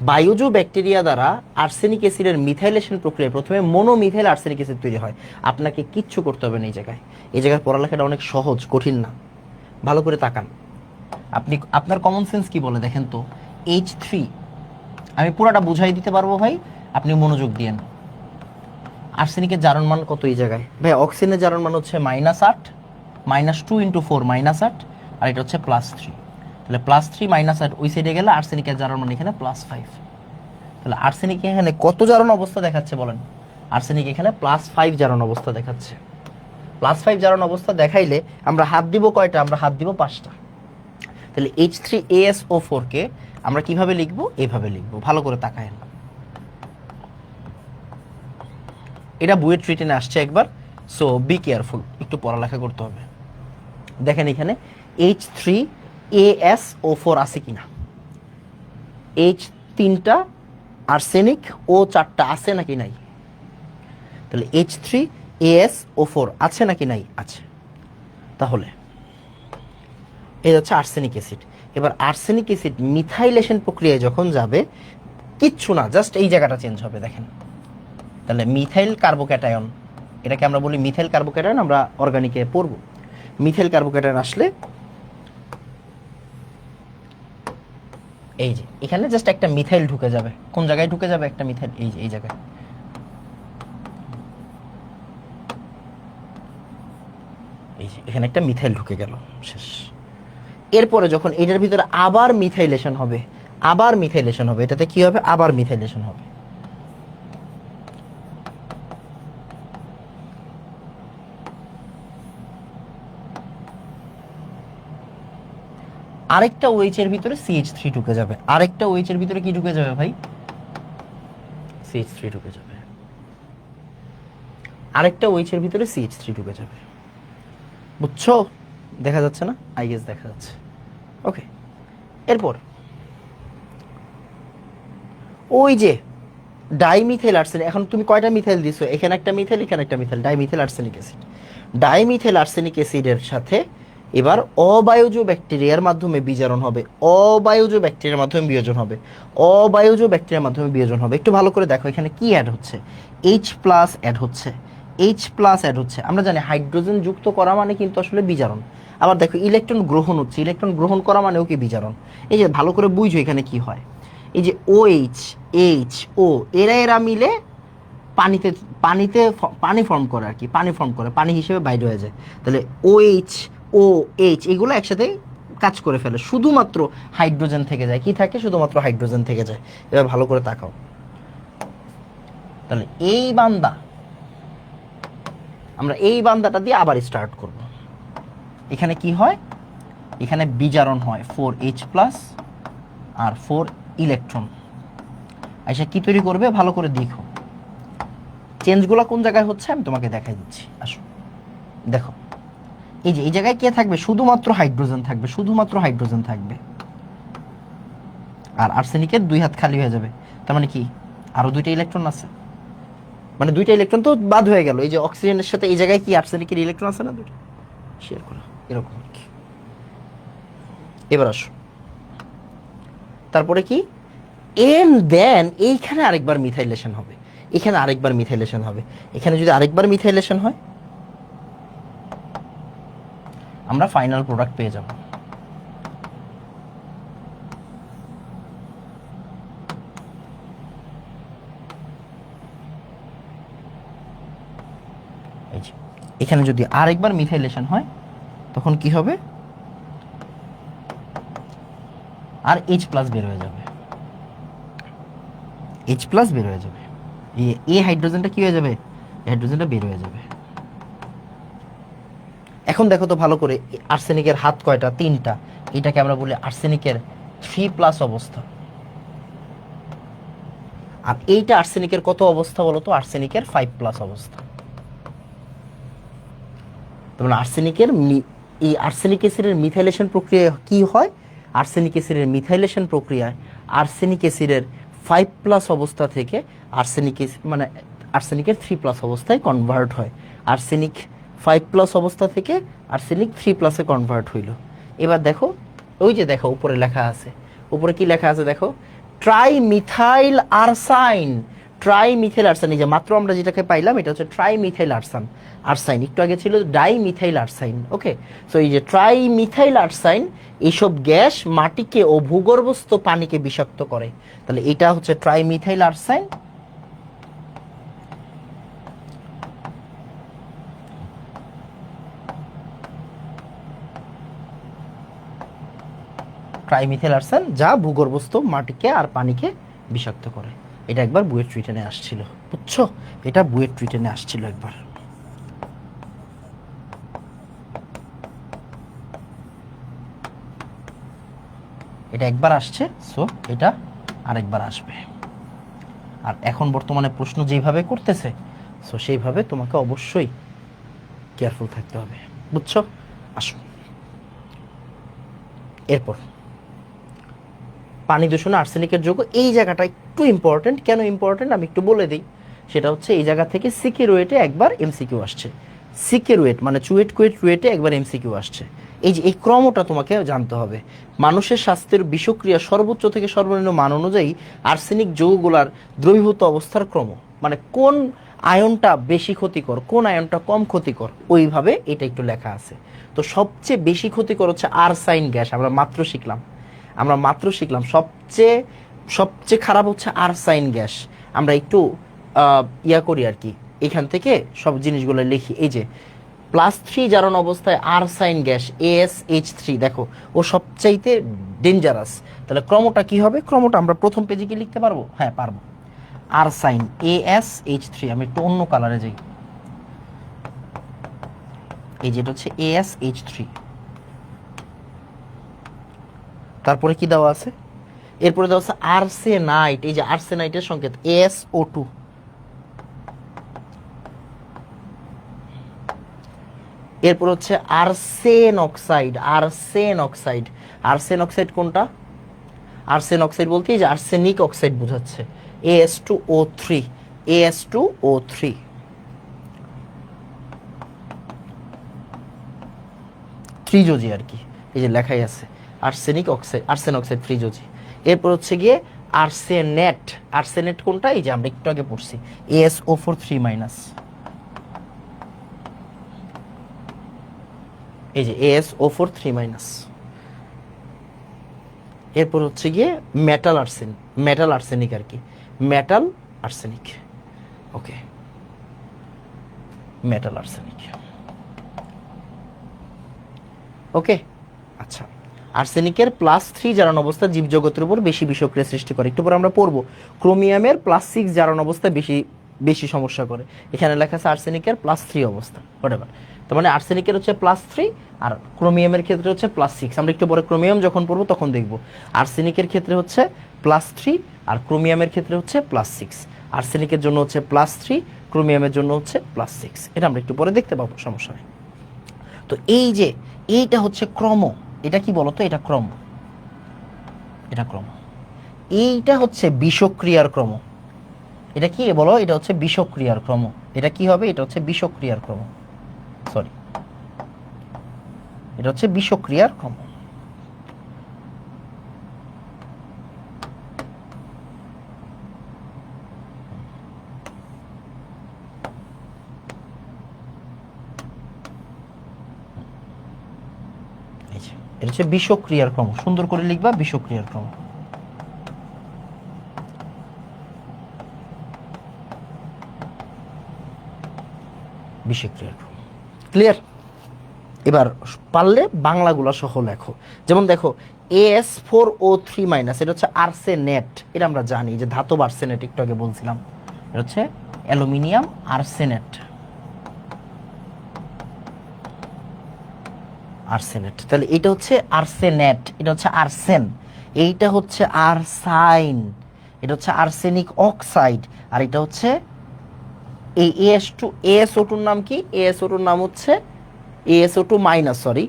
S1: বায়ুজ ব্যাকটেরিয়া দ্বারা আর্সেনিক অ্যাসিডের মিথাইলেশন প্রক্রিয়ায় প্রথমে মনোমিথাইল আর্সেনিক অ্যাসিড তৈরি হয়। আপনাকে কিচ্ছু করতে হবে না এই জায়গায়। এই জায়গায় পড়ালেখাটা অনেক সহজ, কঠিন না। ভালো করে তাকান। আপনার কমন সেন্স কি বলে দেখেন তো। H3, আমি পুরোটা বুঝাই দিতে পারবো ভাই, আপনি মনোযোগ দিয়েন। আর্সেনিকের জারণ মান কত এই জায়গায়? ভাই অক্সিজেনের জারণ মান হচ্ছে -8, -2 × 4 -8, আর এটা হচ্ছে +3। তাহলে +3 -8 ওই সাইডে গেলে আর্সেনিকের জারণ মান এখানে +5। তাহলে আর্সেনিক এখানে কত জারণ অবস্থা দেখাচ্ছে বলেন? আর্সেনিক এখানে +5 জারণ অবস্থা দেখাচ্ছে। +5 জারণ অবস্থা দেখাইলে আমরা হাত দিব কয়টা? আমরা হাত দিব 5টা। তাহলে H3ASO4 কে আমরা কিভাবে লিখবো? এভাবে লিখবো। ভালো করে তাকায়েন, এটা বুয়েট রিটেনে আসছে একবার। সো বি কেয়ারফুল, একটু পড়ালেখা করতে হবে। দেখেন এখানে H3ASO4 আছে কিনা, H3টা আর্সেনিক, O4টা আছে নাকি নাই? তাহলে H3ASO4 আছে নাকি নাই? আছে। তাহলে এই হচ্ছে আর্সেনিক অ্যাসিড। এবার আর্সেনিক অ্যাসিড মিথাইলেশন প্রক্রিয়ায় যখন যাবে, কিচ্ছু না, জাস্ট এই জায়গাটা চেঞ্জ হবে। দেখেন, তাহলে মিথাইল কার্বোক্যাটায়ন, এটাকে আমরা বলি মিথাইল কার্বোক্যাটায়ন, আমরা অর্গানিকে পড়ব। মিথাইল কার্বোক্যাটায়ন আসলে এই যে এখানে জাস্ট একটা মিথাইল ঢুকে যাবে। কোন জায়গায় ঢুকে যাবে একটা মিথাইল? এই যে এই জায়গায়। এই যে এখানে একটা মিথাইল ঢুকে গেল, শেষ। এরপরে যখন এটার ভিতরে আবার মিথাইলেশন হবে, আবার মিথাইলেশন হবে, এটাতে কি হবে? আবার মিথাইলেশন হবে। আরেকটা ওএইচ এর ভিতরে CH3 ঢুকে যাবে, আরেকটা ওএইচ এর ভিতরে কি ঢুকে যাবে ভাই? CH3 ঢুকে যাবে, আরেকটা ওএইচ এর ভিতরে CH3 ঢুকে যাবে। বুঝছো? দেখা যাচ্ছে না? আই গেস দেখা যাচ্ছে। ওকে, এরপর ওই যে ডাইমিথাইল আর্সেনিক, এখন তুমি কয়টা মিথাইল দিছো? এখানে একটা মিথাইল, এখানে একটা methyl, dimethyl arsenic acid. Dimethyl arsenic অ্যাসিডের সাথে এবার অবায়ুজ ব্যাকটেরিয়ার মাধ্যমে বিজারণ হবে, অবায়ুজ ব্যাকটেরিয়ার মাধ্যমে বিয়োজন হবে, অবায়ুজ ব্যাকটেরিয়ার মাধ্যমে বিয়োজন হবে। একটু ভালো করে দেখো এখানে কি অ্যাড হচ্ছে? H+ অ্যাড হচ্ছে, H+ অ্যাড হচ্ছে। আমরা জানি হাইড্রোজেন যুক্ত করা মানে কিন্তু আসলে বিজারণ। আবার দেখো ইলেকট্রন গ্রহণ হচ্ছে, ইলেকট্রন গ্রহণ করা মানেও কি বিজারণ। এই যে ভালো করে বুঝো এখানে কি হয়। এই যে OH, HO এরা মিলে পানিতে পানিতে পানি ফর্ম করে আর কি, পানি ফর্ম করে, পানি হিসেবে বাইরে হয়ে যায়। তাহলে OH, OH এগুলো একসাথে কাজ করে ফেলে, শুধুমাত্র হাইড্রোজেন থেকে যায়। কি থাকে? শুধুমাত্র হাইড্রোজেন থেকে যায়। এবার ভালো করে তাকাও, তাহলে এই বান্দা, আমরা এই বান্দাটা দিয়ে আবার স্টার্ট করব। এখানে কি হয়? এখানে বিজারণ হয় 4H+ আর 4 ইলেকট্রন। আচ্ছা কি তৈরি করবে? ভালো করে দেখো চেঞ্জগুলো কোন জায়গায় হচ্ছে আমি তোমাকে দেখাই দিচ্ছি। আসো দেখো, এই যে এই জায়গায় কে থাকবে? শুধুমাত্র হাইড্রোজেন থাকবে, শুধুমাত্র হাইড্রোজেন থাকবে। আর আর্সেনিকের 2 হাত খালি হয়ে যাবে। তার মানে কি? আরো 2টা ইলেকট্রন আছে, মানে 2টা ইলেকট্রন তো বাদ হয়ে গেল। এই যে অক্সিজেনের সাথে এই জায়গায় কি আর্সেনিকের ইলেকট্রন আছে না 2টা? শেয়ার করা এরকম আর কি। এবার আসো, তারপরে কি? এন্ড দেন এইখানে আরেকবার মিথাইলেশন হবে, এখানে আরেকবার মিথাইলেশন হবে। এখানে যদি আরেকবার মিথাইলেশন হয় আমরা ফাইনাল প্রোডাক্ট পেয়ে যাব। এই যে এখানে যদি আরেকবার মিথাইলেশন হয় তখন কি হবে? আর H+ বের হয়ে যাবে, H+ বের হয়ে যাবে। এই হাইড্রোজেনটা কি হয়ে যাবে? হাইড্রোজেনটা বের হয়ে যাবে। এখন দেখো তো ভালো করে, আর্সেনিকের হাত কয়টা? 3টা। এটাকে আমরা বলি আর্সেনিকের 3+ অবস্থা। আর এইটা আর্সেনিকের কত অবস্থা বলো তো? আর্সেনিকের 5+ অবস্থা। তার আর্সেনিকের এই আর্সেনিক অ্যাসিডের মিথাইলেশন প্রক্রিয়া কি হয়? আর্সেনিক অ্যাসিডের মিথাইলেশন প্রক্রিয়ায় আর্সেনিক অ্যাসিডের 5+ অবস্থা থেকে আর্সেনিক মানে আর্সেনিকের 3+ অবস্থায় কনভার্ট হয়। আর্সেনিক 5+ অবস্থা থেকে আর্সেনিক 3+-এ কনভার্ট হইল। এবার দেখো, ওই যে দেখো উপরে লেখা আছে, উপরে কি লেখা আছে দেখো? Trimethyl arsine, trimethyl arsine. এই যে মাত্র আমরা যেটাকে পাইলাম এটা হচ্ছে ট্রাইমিথাইল আরসাইন। আরসাইন একটু আগে ছিল ডাইমিথাইল আরসাইন। ওকে, সো এই যে ট্রাইমিথাইল আরসাইন, এইসব গ্যাস মাটিকে ও ভূগর্ভস্থ পানিকে বিষাক্ত করে। তাহলে এটা হচ্ছে ট্রাইমিথাইল আরসাইন। ট্রাইমিথাইল আরসাইন যা ভূগর্ভস্থ মাটিকে আর পানিকে বিষাক্ত করে। এটা একবার বুয়েট রিটেনে আসছিল, বুঝছো? এটা বুয়েট রিটেনে আসছিল একবার। এটা একবার আসছে, সো এটা আরেকবার আসবে। আর এখন বর্তমানে প্রশ্ন যেভাবে করতেছে, সো সেইভাবে তোমাকে অবশ্যই কেয়ারফুল থাকতে হবে, বুঝছো? আসো, এরপর পানি দূষণে আর্সেনিকের যোগ্য এই জায়গাটা একটু ইম্পর্টেন্ট। কেন ইম্পর্টেন্ট আমি একটু বলে দিই। সেটা হচ্ছে এই জায়গা থেকে সিকে রুয়েটে একবার এমসিকিউ আসছে। সিকে রুয়েট মানে চুয়েট কুয়েট রুয়েটে একবার এমসিকিউ আসছে। এই যে এই ক্রমটা তোমাকে জানতে হবে। মানুষের স্বাস্থ্যের বিষক্রিয়া সর্বোচ্চ থেকে সর্বনিম্ন মান অনুযায়ী আর্সেনিক যৌগগুলার দ্রবীভূত অবস্থার ক্রম, মানে কোন আয়নটা বেশি ক্ষতিকর, কোন আয়নটা কম ক্ষতিকর, ওইভাবে এটা একটু লেখা আছে। তো সবচেয়ে বেশি ক্ষতিকর হচ্ছে আরসাইন গ্যাস, আমরা মাত্র শিখলাম। আমরা মাত্র শিখলাম সবচেয়ে সবচেয়ে খারাপ হচ্ছে আর্সাইন গ্যাস। আমরা একটু ইয়া করি আর কি, এখান থেকে সব জিনিসগুলো লিখি। এই যে +3 জারণ অবস্থায় আর্সাইন গ্যাস AsH3, দেখো ও সবচাইতে ডেঞ্জারাস। তাহলে ক্রমটা কি হবে? ক্রমটা আমরা প্রথম পেজে কি লিখতে পারবো? হ্যাঁ পারবো। আর্সাইন AsH3, আমি একটু অন্য কালারে যাই। এই যেটা হচ্ছে AsH3, তারপরে কি দেওয়া আছে? এরপরে দেওয়া আছে আর্সেনাইট। এই যে আর্সেনাইটের সংকেত AsO2। এরপর হচ্ছে arsene oxide. Arsene oxide, arsene oxide কোনটা? আর্সেন অক্সাইড বলতে এই যে আর্সেনিক অক্সাইড বোঝাচ্ছে, As2O3। As2O3 ত্রিযোজি আর কি, এই যে লেখাই আছে আর্সেনিক অক্সাইড, আর্সেন অক্সাইড ত্রিযোজি। এরপর হচ্ছে গিয়ে আর্সেনেট। আর্সেনেট কোনটা? এই যে আমরা একটু আগে পড়ছি, AsO4 3-। এই যে AsO4 3-। এরপর হচ্ছে গিয়ে মেটাল আর্সেন, মেটাল আর্সেনিক আর কি, মেটাল আর্সেনিক। ওকে, মেটাল আর্সেনিক। ওকে, আচ্ছা। আর্সেনিকের +3 জারণ অবস্থা জীবজগতের উপর বেশি বিষক্রিয়া সৃষ্টি করে। একটু পরে আমরা পড়বো ক্রোমিয়ামের +6 জারণ অবস্থা বেশি বেশি সমস্যা করে। এখানে লেখা আছে আর্সেনিকের +3 অবস্থা, হোয়াটএভার। তার মানে আর্সেনিকের হচ্ছে +3 আর ক্রোমিয়ামের ক্ষেত্রে হচ্ছে +6। আমরা একটু পরে ক্রোমিয়াম যখন পড়বো তখন দেখবো আর্সেনিকের ক্ষেত্রে হচ্ছে +3 আর ক্রোমিয়ামের ক্ষেত্রে হচ্ছে +6। আর্সেনিকের জন্য হচ্ছে +3, ক্রোমিয়ামের জন্য হচ্ছে +6। এটা আমরা একটু পরে দেখতে পাবো, সমস্যা নেই। তো এই যে এইটা হচ্ছে ক্রম, এটা কি বলতো? এটা ক্রম, এটা ক্রম। এইটা হচ্ছে বিষক্রিয়ার ক্রম। এটা কি বলো? এটা হচ্ছে বিষক্রিয়ার ক্রম। এটা কি হবে? এটা হচ্ছে বিষক্রিয়ার ক্রম, সরি, এটা হচ্ছে বিষক্রিয়ার ক্রম। এটা হচ্ছে বিষক্রিয়ার ক্রম। সুন্দর করে লিখবা, বিষক্রিয়ার ক্রম। বিষক্রিয়ার ক্রম ক্লিয়ার? এবার পারলে বাংলাগুলো সহ লেখো। যেমন দেখো As4O3-, এটা হচ্ছে আর্সেনেট। এটা আমরা জানি যে ধাতব আর্সেনেট, একটু আগে বলছিলাম। এটা হচ্ছে অ্যালুমিনিয়াম আর্সেনেট, আর্সেনেট। তাহলে এটা হচ্ছে আর্সেনেট, এটা হচ্ছে আর্সেন। এইটা হচ্ছে আর্সাইন, এটা হচ্ছে আর্সেনিক অক্সাইড। আর এটা হচ্ছে এই AsO2-র নাম কি? AsO2-র নাম হচ্ছে AsO2-, সরি,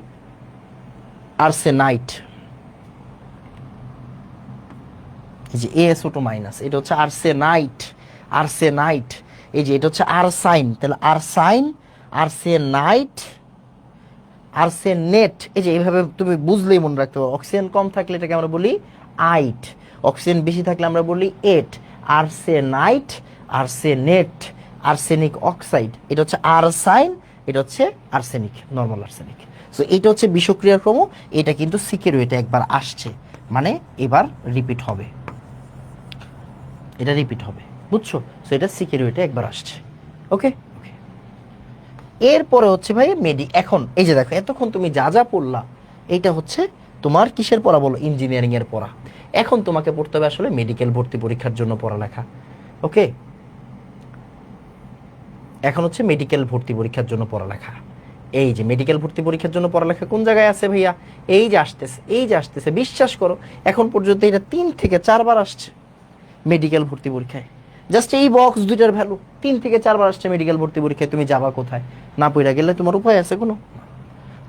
S1: আর্সেনাইট। এই যে AsO2-, এটা হচ্ছে আর্সেনাইট, আর্সেনাইট। এই যে এটা হচ্ছে আর্সাইন, তাহলে আর্সাইন, আর্সেনাইট, আর্সেনেট। এই যে এইভাবে তুমি বুঝলেই মনে রাখতে পারো। অক্সিজেন কম থাকলে এটাকে আমরা বলি আইট, অক্সিজেন বেশি থাকলে আমরা বলি এট। Arsenite, arsenate, arsenic oxide. এটা হচ্ছে আর্সাইন, এটা হচ্ছে আর্সেনিক, নর্মাল আর্সেনিক। সো এটা হচ্ছে বিষক্রিয়ার ক্রম। এটা কিন্তু সিকের ওয়েটে একবার আসছে, মানে এবার রিপিট হবে, এটা রিপিট হবে, বুঝছো? সো এটা সিকের ওয়েটে একবার আসছে। ওকে, এরপরে হচ্ছে ভাই এখন এই যে দেখো এতক্ষণ তুমি যা যা পড়লা, এইটা হচ্ছে তোমার কিসের পড়া বলো? ইঞ্জিনিয়ারিং এর পড়া। এখন তোমাকে পড়তে হবে আসলে মেডিকেল ভর্তি পরীক্ষার জন্য পড়ালেখা। ওকে, এখন হচ্ছে মেডিকেল ভর্তি পরীক্ষার জন্য পড়ালেখা। এই যে মেডিকেল ভর্তি পরীক্ষার জন্য পড়ালেখা কোন জায়গায় আছে ভাইয়া? এই যে আসতেছে, এই যে আসতেছে। বিশ্বাস করো এখন পর্যন্ত এটা 3 থেকে 4 বার আসছে মেডিকেল ভর্তি পরীক্ষায়। জাস্ট এই বক্স দুইটার ভ্যালু 3 থেকে 4 বার আসছে মেডিকেল ভর্তি পরীক্ষায়। তুমি যাবা কোথায়? না পড়া গেলে তোমার উপায় আছে কোনো?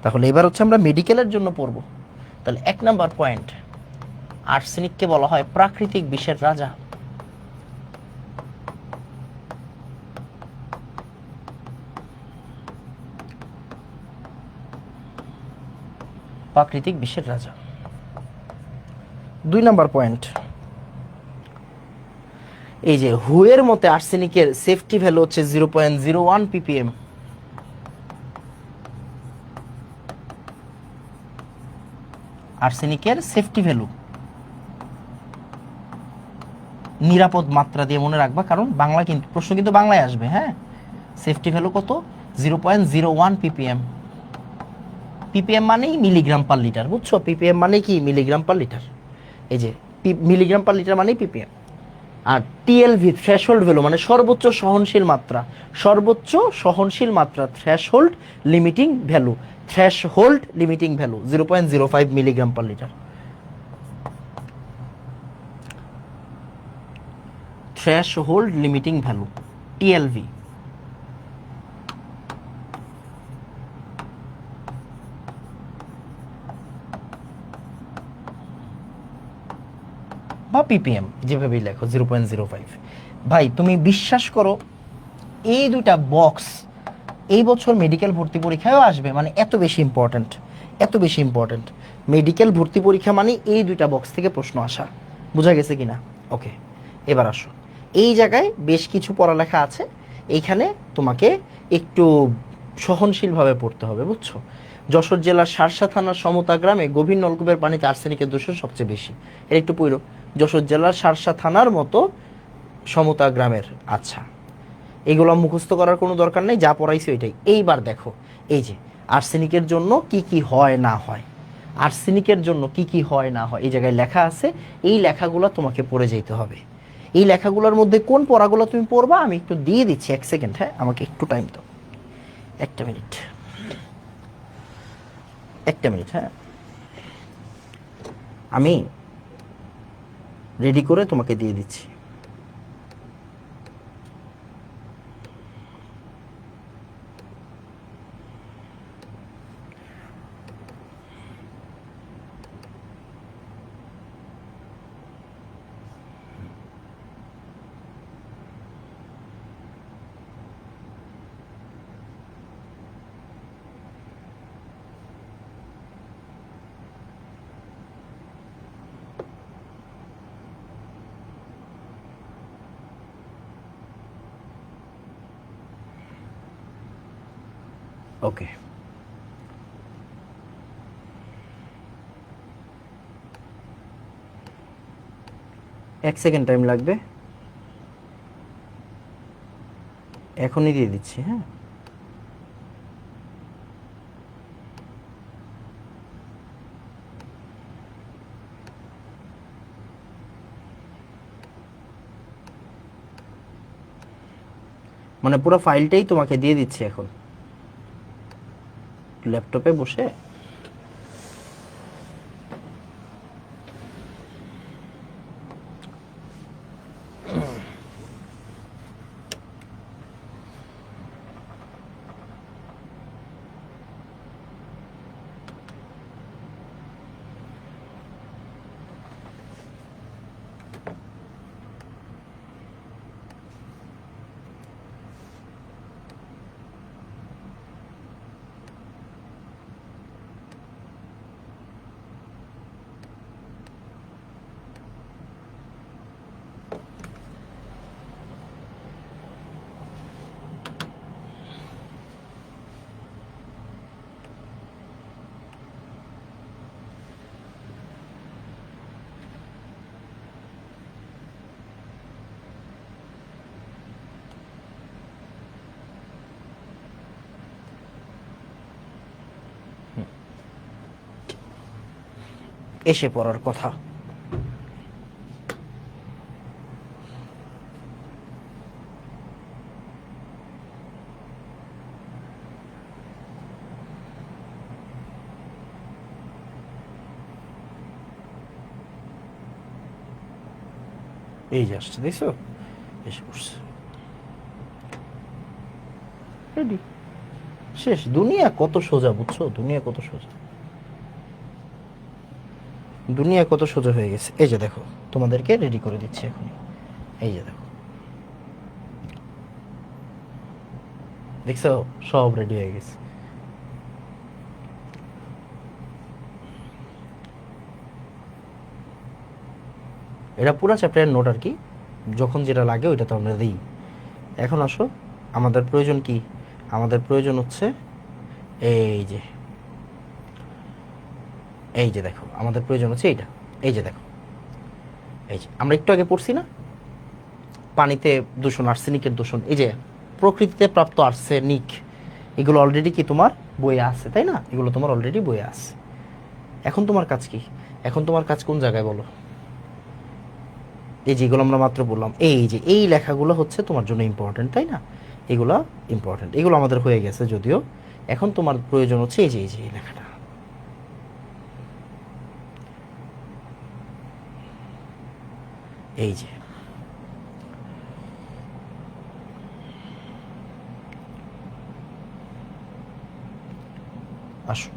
S1: তাহলে এবার হচ্ছে আমরা মেডিকেলের জন্য পড়ব। তাহলে 1 নাম্বার পয়েন্ট, আর্সেনিককে বলা হয় প্রাকৃতিক বিষের রাজা। প্রাকৃতিক বিষের রাজা। 2 নাম্বার পয়েন্ট, এই যে হুয়ের মতে আর্সেনিকের সেফটি ভ্যালু হচ্ছে 0.01 ppm। আর্সেনিকের সেফটি ভ্যালু নিরাপদ মাত্রা দিয়ে মনে রাখবা, কারণ বাংলা কিন্তু প্রশ্ন কিন্তু বাংলায় আসবে। হ্যাঁ, সেফটি ভ্যালু কত? 0.01 ppm। ppm মানেই মিলিগ্রাম পার লিটার, বুঝছো? ppm মানে কি? Milligram per litre. এই যে মিলিগ্রাম পার লিটার মানেই ppm। আর টিএলভি থ্রেশহোল্ড ভ্যালু মানে সর্বোচ্চ সহনশীল মাত্রা, সর্বোচ্চ সহনশীল মাত্রা, threshold limiting value, threshold limiting value 0.05 milligram per litre. Threshold limiting value TLV. বা পিপিএম, যেভাবেই লেখো 0.05। ভাই তুমি বিশ্বাস করো, এই দুইটা বক্স এই বছর মেডিকেল ভর্তি পরীক্ষায়ও আসবে, মানে এত বেশি ইম্পর্ট্যান্ট, এত বেশি ইম্পর্ট্যান্ট। মেডিকেল ভর্তি পরীক্ষা মানে এই দুইটা বক্স থেকে প্রশ্ন আসা, বোঝা গেছে কিনা? ওকে, এবার আসো। এই জায়গায় বেশ কিছু পড়ালেখা আছে, এইখানে তোমাকে একটু সহনশীলভাবে পড়তে হবে, বুঝছো? যশোর জেলার শার্শা থানার সমতা গ্রামে গভীর নলকূপের পানিতে আর্সেনিকের দূষণ সবচেয়ে বেশি। এর একটু পড়ো, যশোর জেলার শার্শা থানার মতো সমতা গ্রামের। আচ্ছা, এগুলো মুখস্থ করার কোনো দরকার নেই, যা পড়াইছি ওইটাই। এইবার দেখো, এই যে আর্সেনিকের জন্য কি কি হয় না হয়, আর্সেনিকের জন্য কি কি হয় না হয় এই জায়গায় লেখা আছে। এই লেখাগুলো তোমাকে পড়ে যেতে হবে। এই লেখাগুলোর মধ্যে কোন পড়াগুলো তুমি পড়বা আমি একটু দিয়ে দিচ্ছি, 1 সেকেন্ড। হ্যাঁ, আমাকে একটু টাইম দাও, 1 মিনিট, 1 মিনিট। হ্যাঁ, আমি রেডি করে তোমাকে দিয়ে দিচ্ছি। ওকে, 1 সেকেন্ড টাইম লাগবে, এখনই দিয়ে দিচ্ছি। হ্যাঁ, মানে পুরো ফাইলটাই তোমাকে দিয়ে দিচ্ছি এখন ল্যাপটপে বসে। এসে পড়ার কথা। এই যে আসছে, দেখছো? এসে পড়ছে, রেডি। শেষ। দুনিয়া কত সোজা, বুঝছো? দুনিয়া কত সোজা, দুনিয়া কত সোজা হয়ে গেছে। এই যে দেখো, তোমাদেরকে রেডি করে দিচ্ছি এখন। এই যে দেখো, দেখছো? সব রেডি হয়ে গেছে। এটা পুরো চ্যাপ্টারের নোট আর কি, যখন যেটা লাগে ওইটা তো আমরা দিই। এখন আসো, আমাদের প্রয়োজন কি? আমাদের প্রয়োজন হচ্ছে এই যে, এই যে দেখো, আমাদের প্রয়োজন হচ্ছে এইটা। এই যে দেখো, এই যে আমরা একটু আগে পড়ছি না, পানিতে দূষণ, আর্সেনিকের দূষণ, এই যে প্রকৃতিতে প্রাপ্ত আর্সেনিক, এগুলো অলরেডি কি তোমার বইয়ে আছে, তাই না? এগুলো তোমার অলরেডি বইয়ে আছে। এখন তোমার কাজ কি? এখন তোমার কাজ কোন জায়গায় বলো? এই যেগুলো আমরা মাত্র বললাম, এই যে এই লেখাগুলো হচ্ছে তোমার জন্য ইম্পর্টেন্ট, তাই না? এগুলো ইম্পর্টেন্ট, এগুলো আমাদের হয়ে গেছে যদিও। এখন তোমার প্রয়োজন হচ্ছে এই যে এই লেখাটা, এই যে আসো,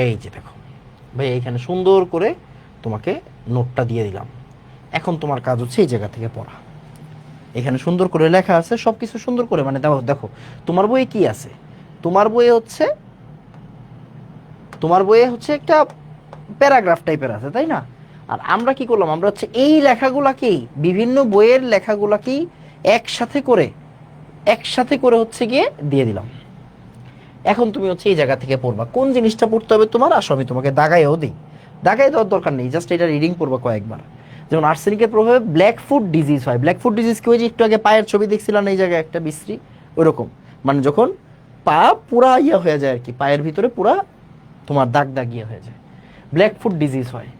S1: এই যে দেখো ভাই, এইখানে সুন্দর করে তোমাকে নোটটা দিয়ে দিলাম। এখন তোমার কাজ হচ্ছে এই জায়গা থেকে পড়া। এখানে সুন্দর করে লেখা আছে, সব কিছু সুন্দর করে, মানে দেখো দেখো তোমার বইয়ে কি আছে। তোমার বইয়ে হচ্ছে, তোমার বইয়ে হচ্ছে একটা প্যারাগ্রাফ টাইপের আছে, তাই না? আর আমরা কি করলাম, আমরা হচ্ছে এই লেখাগুলাকেই, বিভিন্ন বইয়ের লেখাগুলাকেই একসাথে করে, একসাথে করে হচ্ছে গিয়ে দিয়ে দিলাম। এখন তুমি হচ্ছে এই জায়গা থেকে পড়বা কোন জিনিসটা পড়তে হবে তোমার। আসো আমি তোমাকে দাগাইও দিই, দাগাই দেওয়ার দরকার নেই, জাস্ট এটা রিডিং পড়বা কয়েকবার। যেমন আর্সেনিকের প্রভাবে ব্ল্যাক ফুট ডিজিজ হয়। ব্ল্যাক ফুট ডিজিজ কি, ওই যে একটু আগে পায়ের ছবি দেখছিলাম এই জায়গায় একটা বিশ্রী, ওইরকম, মানে যখন পা পুরা ইয়ে হয়ে যায় আর কি, পায়ের ভিতরে পুরা তোমার দাগ দাগ ইয়ে হয়ে যায়, ব্ল্যাক ফুট ডিজিজ হয়।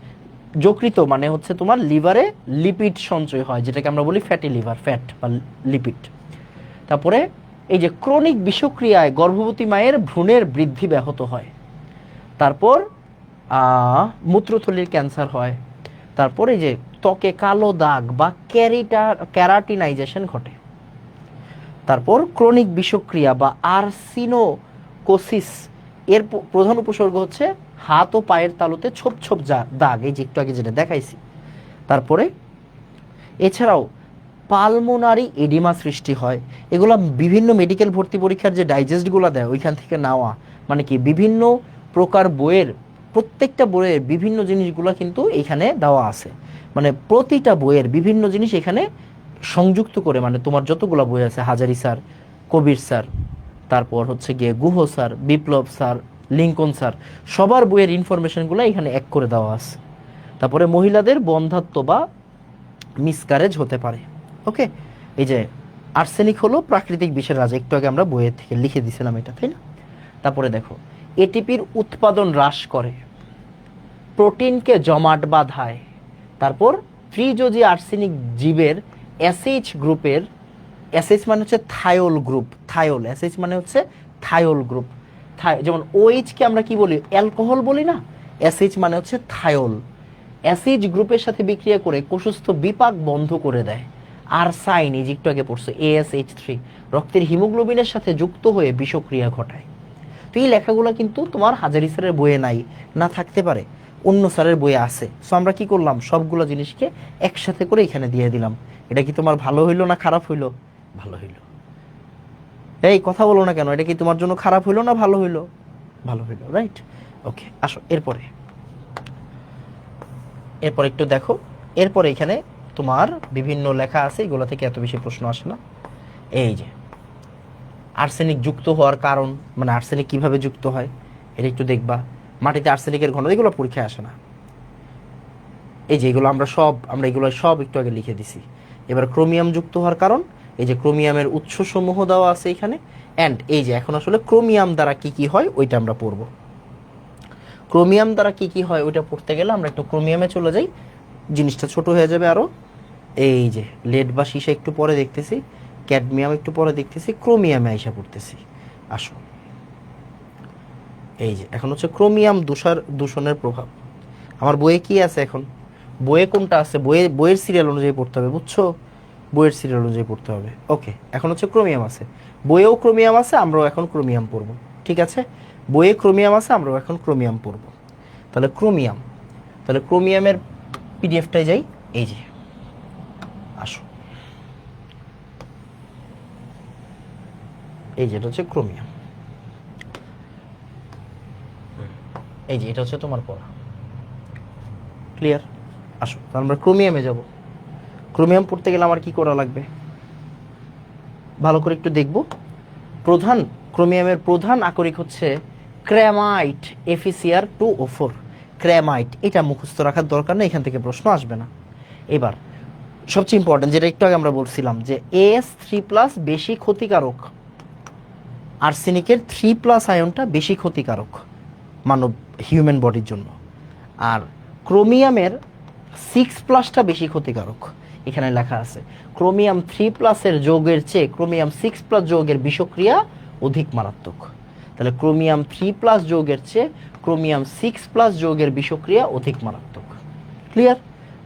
S1: যকৃত মানে হচ্ছে তোমার লিভারে লিপিড সঞ্চয় হয়, যেটাকে আমরা বলি ফ্যাটি লিভার, ফ্যাট বা লিপিড। তারপরে এই যে ক্রনিক বিষক্রিয়ায় গর্ভবতী মায়ের ভ্রূণের বৃদ্ধি ব্যাহত হয়। তারপর মূত্রথলির ক্যান্সার হয়। তারপর এই যে ত্বকে কালো দাগ বা ক্যারাটিনাইজেশন ঘটে। তারপর ক্রনিক বিষক্রিয়া বা আর্সিনোকোসিস, এর প্রধান উপসর্গ হচ্ছে হাত ও পায়ের তালুতে ছোপ ছোপ দাগ, এই যে একটু আগে যেটা দেখাইছি। তারপরে এছাড়াও পালমোনারি এডিমা সৃষ্টি হয়। এগুলো বিভিন্ন মেডিকেল ভর্তি পরীক্ষার যে ডাইজেস্টগুলো দেয় ওইখান থেকে নেওয়া, মানে কি বিভিন্ন প্রকার বইয়ের, প্রত্যেকটা বইয়ের বিভিন্ন জিনিসগুলো কিন্তু এখানে দেওয়া আছে, মানে প্রতিটা বইয়ের বিভিন্ন জিনিস এখানে সংযুক্ত করে, মানে তোমার যতগুলো বই আছে, হাজারি স্যার, কবির স্যার, তারপর হচ্ছে গিয়ে গুহ স্যার, বিপ্লব স্যার, লিঙ্কন স্যার, সবার বইয়ের ইনফরমেশনগুলো এখানে এক করে দেওয়া আছে। তারপরে মহিলাদের বন্ধ্যাত্ব বা মিসক্যারেজ হতে পারে। ওকে, এই যে আর্সেনিক হলো প্রাকৃতিক বিষের রাজা, একটু আগে আমরা বইয়ের থেকে লিখে দিয়েছিলাম এটা, তাই না? তারপরে দেখো, এটিপির উৎপাদন হ্রাস করে, প্রোটিনকে জমাট বাঁধায়। তারপর ত্রিযোজী আর্সেনিক জীবের এসএইচ গ্রুপের, এসএইচ মানে হচ্ছে থায়োল গ্রুপ, থায়োল, এসএইচ মানে হচ্ছে থায়োল গ্রুপ। যেমন ওএইচকে আমরা কি বলি, অ্যালকোহল বলি না, এসএইচ মানে হচ্ছে থায়োল। অ্যাসিড গ্রুপের সাথে বিক্রিয়া করে কোষস্থ বিপাক বন্ধ করে দেয়। আর সাইন, এই যে একটু আগে পড়ছে, ASH3 রক্তের হিমোগ্লোবিনের সাথে যুক্ত হয়ে বিষক্রিয়া ঘটায়। তো এই লেখাগুলো কিন্তু তোমার হাজারি স্যারের বইয়ে নাই, না থাকতে পারে অন্য স্যারের বইয়ে আছে। সো আমরা কি করলাম, সবগুলো জিনিসকে একসাথে করে এখানে দিয়ে দিলাম। এটা কি তোমার ভালো হইলো না খারাপ হইলো? ভালো হইলো। এই কথা বলো না কেন, এটা কি তোমার জন্য খারাপ হইলো না ভালো হইলো? ভালো হইলো, রাইট? ওকে, আসো এরপরে, এরপর একটু দেখো। এরপরে এখানে তোমার বিভিন্ন লেখা আছে, এগুলো থেকে এত বেশি প্রশ্ন আসে না। এই যে আর্সেনিক যুক্ত হওয়ার কারণ, মানে আর্সেনিক কিভাবে যুক্ত হয় এটা একটু দেখবা। মাটিতে আর্সেনিকের ঘনত্ব, এগুলো পরীক্ষায় আসে না। এই যে এগুলো আমরা এগুলো সব একটু আগে লিখে দিছি। এবার ক্রোমিয়াম যুক্ত হওয়ার কারণ, এই যে ক্রোমিয়ামের উৎসসমূহ দেওয়া আছে এখানে। অ্যান্ড এই যে এখন আসলে ক্রোমিয়াম দ্বারা কি কি হয় ওইটা আমরা পড়ব। ক্রোমিয়াম দ্বারা কি কি হয় ওইটা পড়তে গেলে আমরা একটু ক্রোমিয়ামে চলে যাই, জিনিসটা ছোট হয়ে যাবে আরো। এই যে লেড বা সীসা একটু পরে দেখতেছি, ক্যাডমিয়াম একটু পরে দেখতেছি, ক্রোমিয়ামে আইসা পড়তেছি। আসো, এই যে এখন হচ্ছে ক্রোমিয়াম দূষণের প্রভাব। আমার বইয়ে কি আছে এখন, বইয়ে কোনটা আছে, বইয়ের সিরিয়াল অনুযায়ী পড়তে হবে, বুঝছো? বইয়ের সিরিয়াল অনুযায়ী পড়তে হবে। ওকে, এখন হচ্ছে ক্রোমিয়াম আছে, বইয়েও ক্রোমিয়াম আছে, আমরাও এখন ক্রোমিয়াম পড়ব। ঠিক আছে, বইয়ে ক্রোমিয়াম আছে, আমরাও এখন ক্রোমিয়াম পড়ব। তাহলে ক্রোমিয়াম, তাহলে ক্রোমিয়ামের পিডিএফটাই যাই। এই যে আসো, এই যে এটা হচ্ছে ক্রোমিয়াম, এই যে এটা হচ্ছে তোমার পড়া। ক্লিয়ার? আসো, তাহলে আমরা ক্রোমিয়ামে যাব। ক্রোমিয়াম পড়তে গেলে আমার কি করা লাগবে, ভালো করে একটু দেখব। ক্রোমিয়ামের প্রধান আকরিক হচ্ছে ক্র্যামাইট, FeCr2O4। ক্র্যামাইট, এটা মুখস্থ রাখার দরকার নেই, এখান থেকে প্রশ্ন আসবে না। এবার সবচেয়ে ইম্পর্টেন্ট, যেটা একটু আগে আমরা বলছিলাম যে AS3+ বেশি ক্ষতিকারক, আর্সেনিকের 3+ আয়নটা বেশি ক্ষতিকারক মানব হিউম্যান বডির জন্য, আর ক্রোমিয়ামের 6+টা বেশি ক্ষতিকারক। এখানে লেখা আছে ক্রোমিয়াম 3+এর যৌগের চেয়ে ক্রোমিয়াম 6+ যৌগের বিষক্রিয়া অধিক মারাত্মক। তাহলে ক্রোমিয়াম 3+ যৌগের চেয়ে ক্রোমিয়াম 6+ যৌগের বিষক্রিয়া অধিক মারাত্মক। ক্লিয়ার?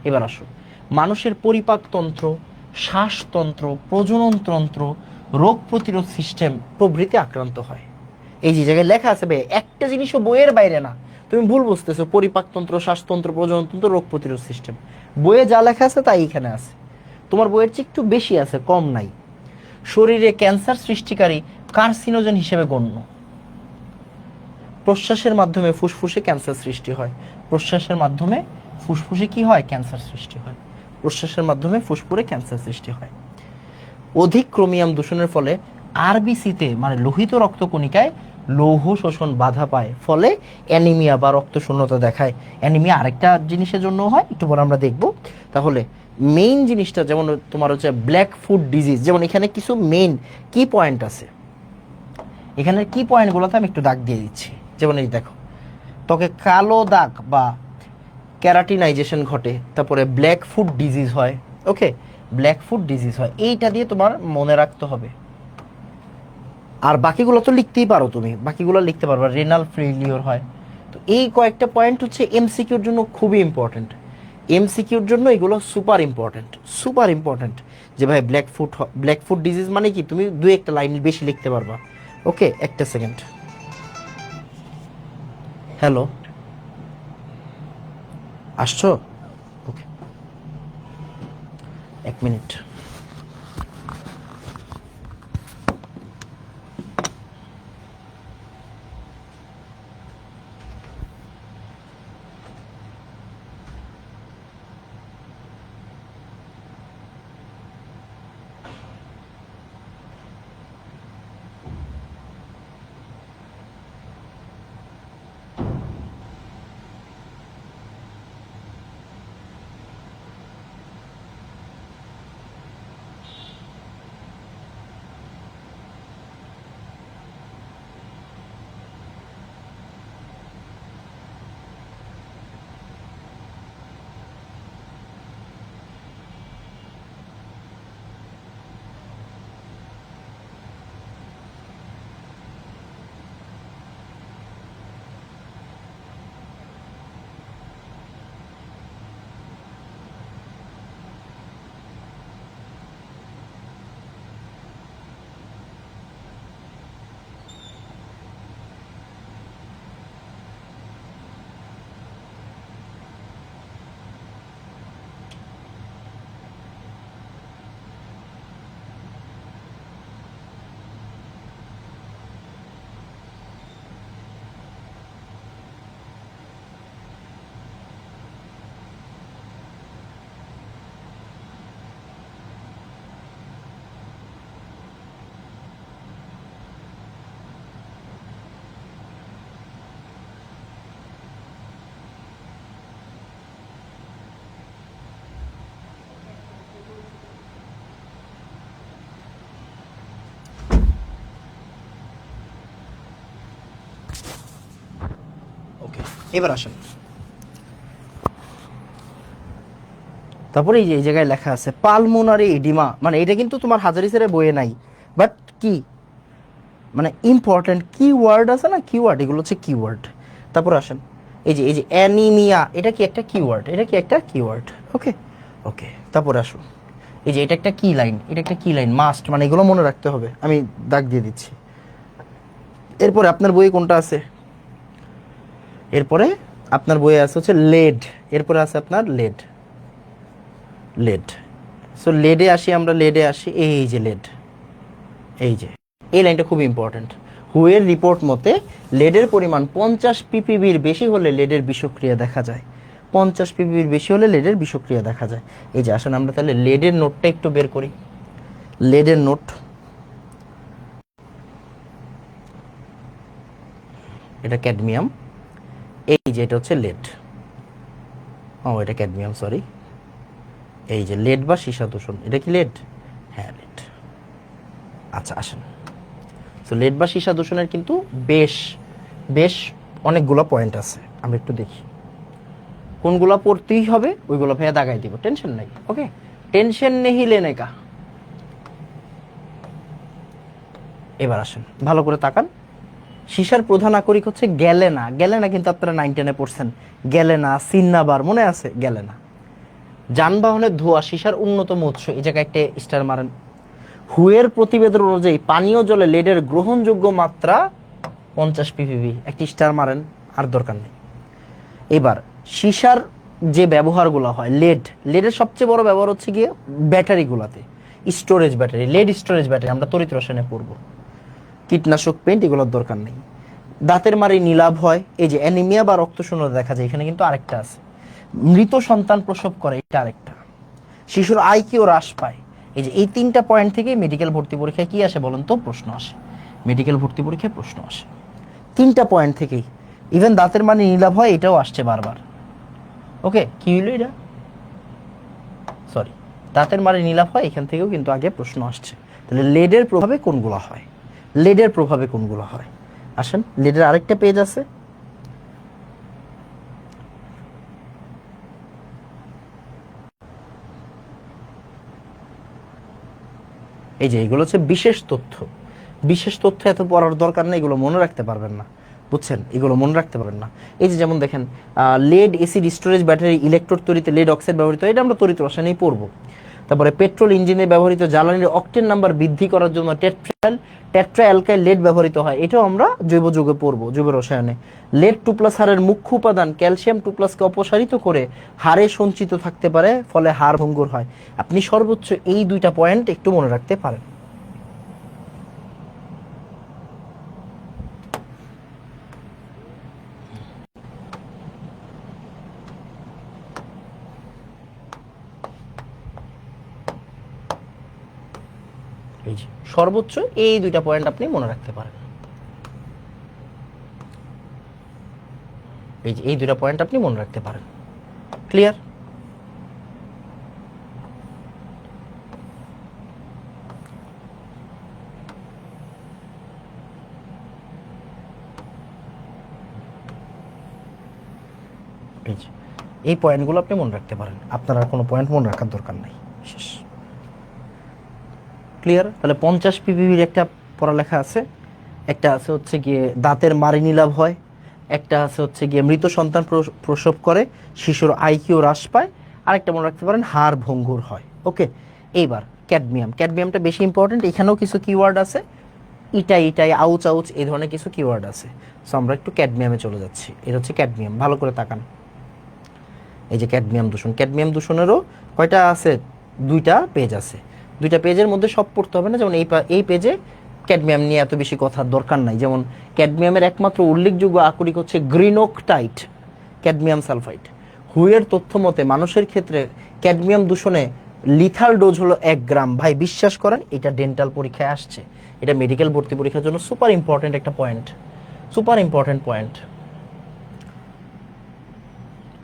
S1: এবার আসো, মানুষের পরিপাকতন্ত্র, শ্বাসতন্ত্র, প্রজননতন্ত্র, রোগ প্রতিরোধ সিস্টেম প্রভৃতি আক্রান্ত হয়। এই যে জায়গায় লেখা আছে ভাই, একটা জিনিসও বইয়ের বাইরে না, তুমি ভুল বুঝতেছো। পরিপাকতন্ত্র, শ্বাসতন্ত্র, প্রজননতন্ত্র, রোগ প্রতিরোধ সিস্টেম, বইয়ে যা লেখা আছে তাই এখানে আছে। তোমার বইয়ের চেয়ে একটু বেশি আছে, কম নাই। শরীরে ক্যান্সার সৃষ্টিকারী কার্সিনোজেন হিসেবে গণ্য। প্রশ্বাসের মাধ্যমে ফুসফুসে ক্যান্সার সৃষ্টি হয়। প্রশ্বাসের মাধ্যমে ফুসফুসে কি হয়? ক্যান্সার সৃষ্টি হয়। প্রশ্বাসের মাধ্যমে ফুসফুসে ক্যান্সার সৃষ্টি হয়। অধিক ক্রোমিয়াম দূষণের ফলে আরবিসিতে মানে লোহিত রক্তকণিকায় লৌহ শোষণ বাধা পায়, ফলে অ্যানিমিয়া বা রক্ত শূন্যতা দেখায়। অ্যানিমিয়া আরেকটা জিনিসের জন্য হয়, একটু পরে আমরা দেখব। তাহলে মেইন জিনিসটা যেমন তোমার হচ্ছে ব্ল্যাক ফুট ডিজিজ, যেমন এখানে কিছু মেইন কি পয়েন্ট আছে, এখানে কি পয়েন্টগুলোতে আমি একটু দাগ দিয়ে দিচ্ছি। যেমন এই দেখো, ত্বকে কালো দাগ বা ক্যারাটিনাইজেশন ঘটে, তারপরে ব্ল্যাক ফুট ডিজিজ হয়। ওকে, ব্ল্যাক ফুট ডিজিজ হয়, এইটা দিয়ে তোমার মনে রাখতে হবে। আর বাকিগুলো তো লিখতেই পারো, তুমি বাকিগুলো লিখতে পারবা। রেনাল ফেইলিওর হয়। তো এই কয়েকটা পয়েন্ট হচ্ছে এমসিকিউর জন্য খুবই ইম্পর্টেন্ট। এমসিকিউর জন্য এগুলো সুপার ইম্পর্টেন্ট, সুপার ইম্পর্টেন্ট। যে ভাই ব্ল্যাক ফুট ডিজিজ মানে কি, তুমি দু একটা লাইন বেশি লিখতে পারবা। ওকে, একটা সেকেন্ড। হ্যালো, আসছো? ওকে, 1 মিনিট। ওকে, এবার আসেন। তারপরে এই যে এই জায়গায় লেখা আছে পালমোনারি এডিমা, মানে এটা কিন্তু তোমার হাজারিসের বইয়ে নাই, বাট কি মানে ইম্পর্টেন্ট কিওয়ার্ড আছে না, কিওয়ার্ড, এগুলো হচ্ছে কিওয়ার্ড। তারপর আসেন, এই যে অ্যানিমিয়া, এটা কি একটা কিওয়ার্ড, এটা কি একটা কিওয়ার্ড। ওকে ওকে, তারপরে আসুন, এই যে এটা একটা কি লাইন, এটা একটা কি লাইন, মাস্ট, মানে এগুলো মনে রাখতে হবে, আমি দাগ দিয়ে দিচ্ছি। এরপরে আপনার বইয়ে কোনটা আছে? এরপরে আপনার বইয়ে আছে হচ্ছে লেড, এরপরে আছে আপনার লেড, লেড। সো লেডে আসি আমরা, লেডে আসি, এই যে লেড, এই যে এই লাইনটা খুব ইম্পর্ট্যান্ট। হুয়ের রিপোর্ট মতে লেডের পরিমাণ 50 ppb বেশি হলে লেডের বিষক্রিয়া দেখা যায়। 50 ppb বেশি হলে লেডের বিষক্রিয়া দেখা যায়। এই যে আসেন আমরা তাহলে লেডের নোটটা একটু বের করি। লেডের নোট, এটা ক্যাডমিয়াম, এই যে এটা হচ্ছে লেড, এটা ক্যাডমিয়াম, সরি। এই যে লেড বা সীসা দূষণ, এটা কি লেড? হ্যাঁ লেড। আচ্ছা আসেন, তো লেড বা সীসা দূষণের কিন্তু বেশ বেশ অনেকগুলো পয়েন্ট আছে, আমরা একটু দেখি কোনগুলো পড়তেই হবে, ওইগুলো ভাইয়া দাগাই দিব, টেনশন নাই। ওকে, টেনশন নেই লেনে কা। এবার আসেন ভালো করে তাকান, সীসার প্রধান আকরিক হচ্ছে গ্যালেনা। গ্যালেনা কিন্তু আপনারা 9-10-এ পড়ছেন, গ্যালেনা, সিন্নাবার, মনে আছে গ্যালেনা। যানবাহনের ধোঁয়া সীসার অন্যতম উৎস, এই জায়গায় একটা স্টার মারেন। হুয়ের প্রতিবেদন অনুযায়ী পানীয় জলে লেডের গ্রহণযোগ্য মাত্রা 50 ppb, একটি স্টার মারেন, আর দরকার নেই। এবার সীসার যে ব্যবহারগুলো হয়, লেডের সবচেয়ে বড় ব্যবহার হচ্ছে গিয়ে ব্যাটারিগুলোতে, storage battery, lead storage battery, আমরা তড়িৎ রসায়নে পড়বো। কীটনাশক, পেন্ট, এগুলোর দরকার নেই। দাঁতের মাড়ি নীলাভ হয়, এই যে অ্যানিমিয়া বা রক্তশূন্যতা দেখা যায়, এখানে কিন্তু আরেকটা আছে। মৃত সন্তান প্রসব করে, এটা আরেকটা। শিশুর আইকিউ হ্রাস পায়, এই যে এই 3টা পয়েন্ট থেকে মেডিকেল ভর্তি পরীক্ষায় কি আসে বলেন তো? প্রশ্ন আসে, মেডিকেল ভর্তি পরীক্ষায় প্রশ্ন আসে 3টা পয়েন্ট থেকেই। ইভেন দাঁতের মাড়ি নীলাভ হয়, এটাও আসছে বারবার। ওকে, কি হইলো এটা? সরি, দাঁতের মাড়ি নীলাভ হয়, এখান থেকেও কিন্তু আগে প্রশ্ন আসছে। তাহলে লেডের প্রভাবে কোনগুলো হয়, লেডের প্রভাবে কোনগুলো হয়? আসেন, লেডের আরেকটা পেজ আছে, এই যে এগুলো হচ্ছে বিশেষ তথ্য। বিশেষ তথ্য এত পড়ার দরকার নেই, এগুলো মনে রাখতে পারবেন না, বুঝছেন? এগুলো মনে রাখতে পারবেন না। এই যে যেমন দেখেন, lead acid storage battery electrode তৈরিতে লেড অক্সাইড ব্যবহৃত হয়, এটা আমরা তড়িৎ রসায়নেই পড়বো। তারপরে পেট্রোল ইঞ্জিনে ব্যবহৃত জ্বালানির অকটেন নাম্বার বৃদ্ধি করার জন্য টেট্রা অ্যালকাইল লেড ব্যবহৃত হয়, এটাও আমরা জৈব যৌগে পড়বো, জৈব রসায়নে। লেড 2+ হাড়ের মুখ্য উপাদান ক্যালসিয়াম 2+কে অপসারিত করে হাড়ে সঞ্চিত থাকতে পারে, ফলে হাড় ভঙ্গুর হয়। আপনি সর্বোচ্চ এই 2টা পয়েন্ট একটু মনে রাখতে পারেন। এই যে সর্বোচ্চ এই 2টা পয়েন্ট আপনি মনে রাখতে পারেন। এই যে এই 2টা পয়েন্ট আপনি মনে রাখতে পারেন। ক্লিয়ার? এই যে এই পয়েন্টগুলো আপনি মনে রাখতে পারেন, আপনার আর কোনো পয়েন্ট মনে রাখার দরকার নাই। শেষ। ক্লিয়ার? তাহলে 50 ppb একটা পড়ালেখা আছে, একটা আছে হচ্ছে গিয়ে দাঁতের মাড়ি নীলাভ হয়, একটা আছে হচ্ছে গিয়ে মৃত সন্তান প্রসব করে, শিশুর আইকিউ হ্রাস পায়, আরেকটা মনে রাখতে পারেন হাড় ভঙ্গুর হয়। ওকে, এইবার ক্যাডমিয়াম। ক্যাডমিয়ামটা বেশি ইম্পর্টেন্ট, এখানেও কিছু কিওয়ার্ড আছে, ইটাই ইটাই, আউচ আউচ, এই ধরনের কিছু কিওয়ার্ড আছে। সো আমরা একটু ক্যাডমিয়ামে চলে যাচ্ছি। এটা হচ্ছে ক্যাডমিয়াম, ভালো করে তাকান। এই যে ক্যাডমিয়াম দূষণ, ক্যাডমিয়াম দূষণেরও কয়টা আছে? 2টা পেজ আছে। 2টা পেজের মধ্যে সব পড়তে হবে না, যেমন এই পেজে ক্যাডমিয়াম নিয়ে এত বেশি কথার দরকার নাই। যেমন ক্যাডমিয়ামের একমাত্র উল্লেখযোগ্য আকরিক হচ্ছে গ্রিনোকটাইট, ক্যাডমিয়াম সালফাইড। হুয়ের তথ্য মতে মানুষের ক্ষেত্রে ক্যাডমিয়াম দূষণে লিথাল ডোজ হলো 1 গ্রাম। ভাই বিশ্বাস করেন, এটা ডেন্টাল পরীক্ষায় আসছে, এটা মেডিকেল ভর্তি পরীক্ষার জন্য সুপার ইম্পর্টেন্ট একটা পয়েন্ট, সুপার ইম্পর্টেন্ট পয়েন্ট।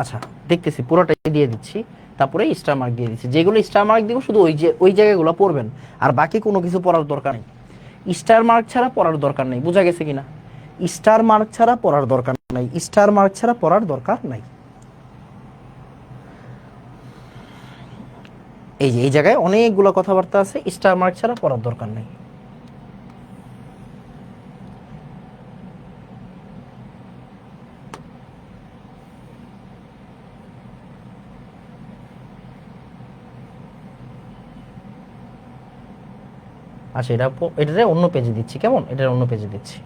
S1: আচ্ছা দেখতেছি, পুরোটাই দিয়ে দিচ্ছি, তারপরে স্টার মার্ক দিয়ে দিচ্ছি। যেগুলো স্টার মার্ক দিব শুধু ওই জায়গাগুলো পড়বেন, আর বাকি কোনো কিছু পড়ার দরকার নেই। স্টার মার্ক ছাড়া পড়ার দরকার নেই, বোঝা গেছে কিনা? স্টার মার্ক ছাড়া পড়ার দরকার নাই, স্টার মার্ক ছাড়া পড়ার দরকার নাই। এই যে এই জায়গায় অনেকগুলো কথাবার্তা আছে, স্টার মার্ক ছাড়া পড়ার দরকার নেই। আচ্ছা এটাতে অন্য পেজে দিচ্ছি, কেমন? এটার অন্য পেজে দিচ্ছি।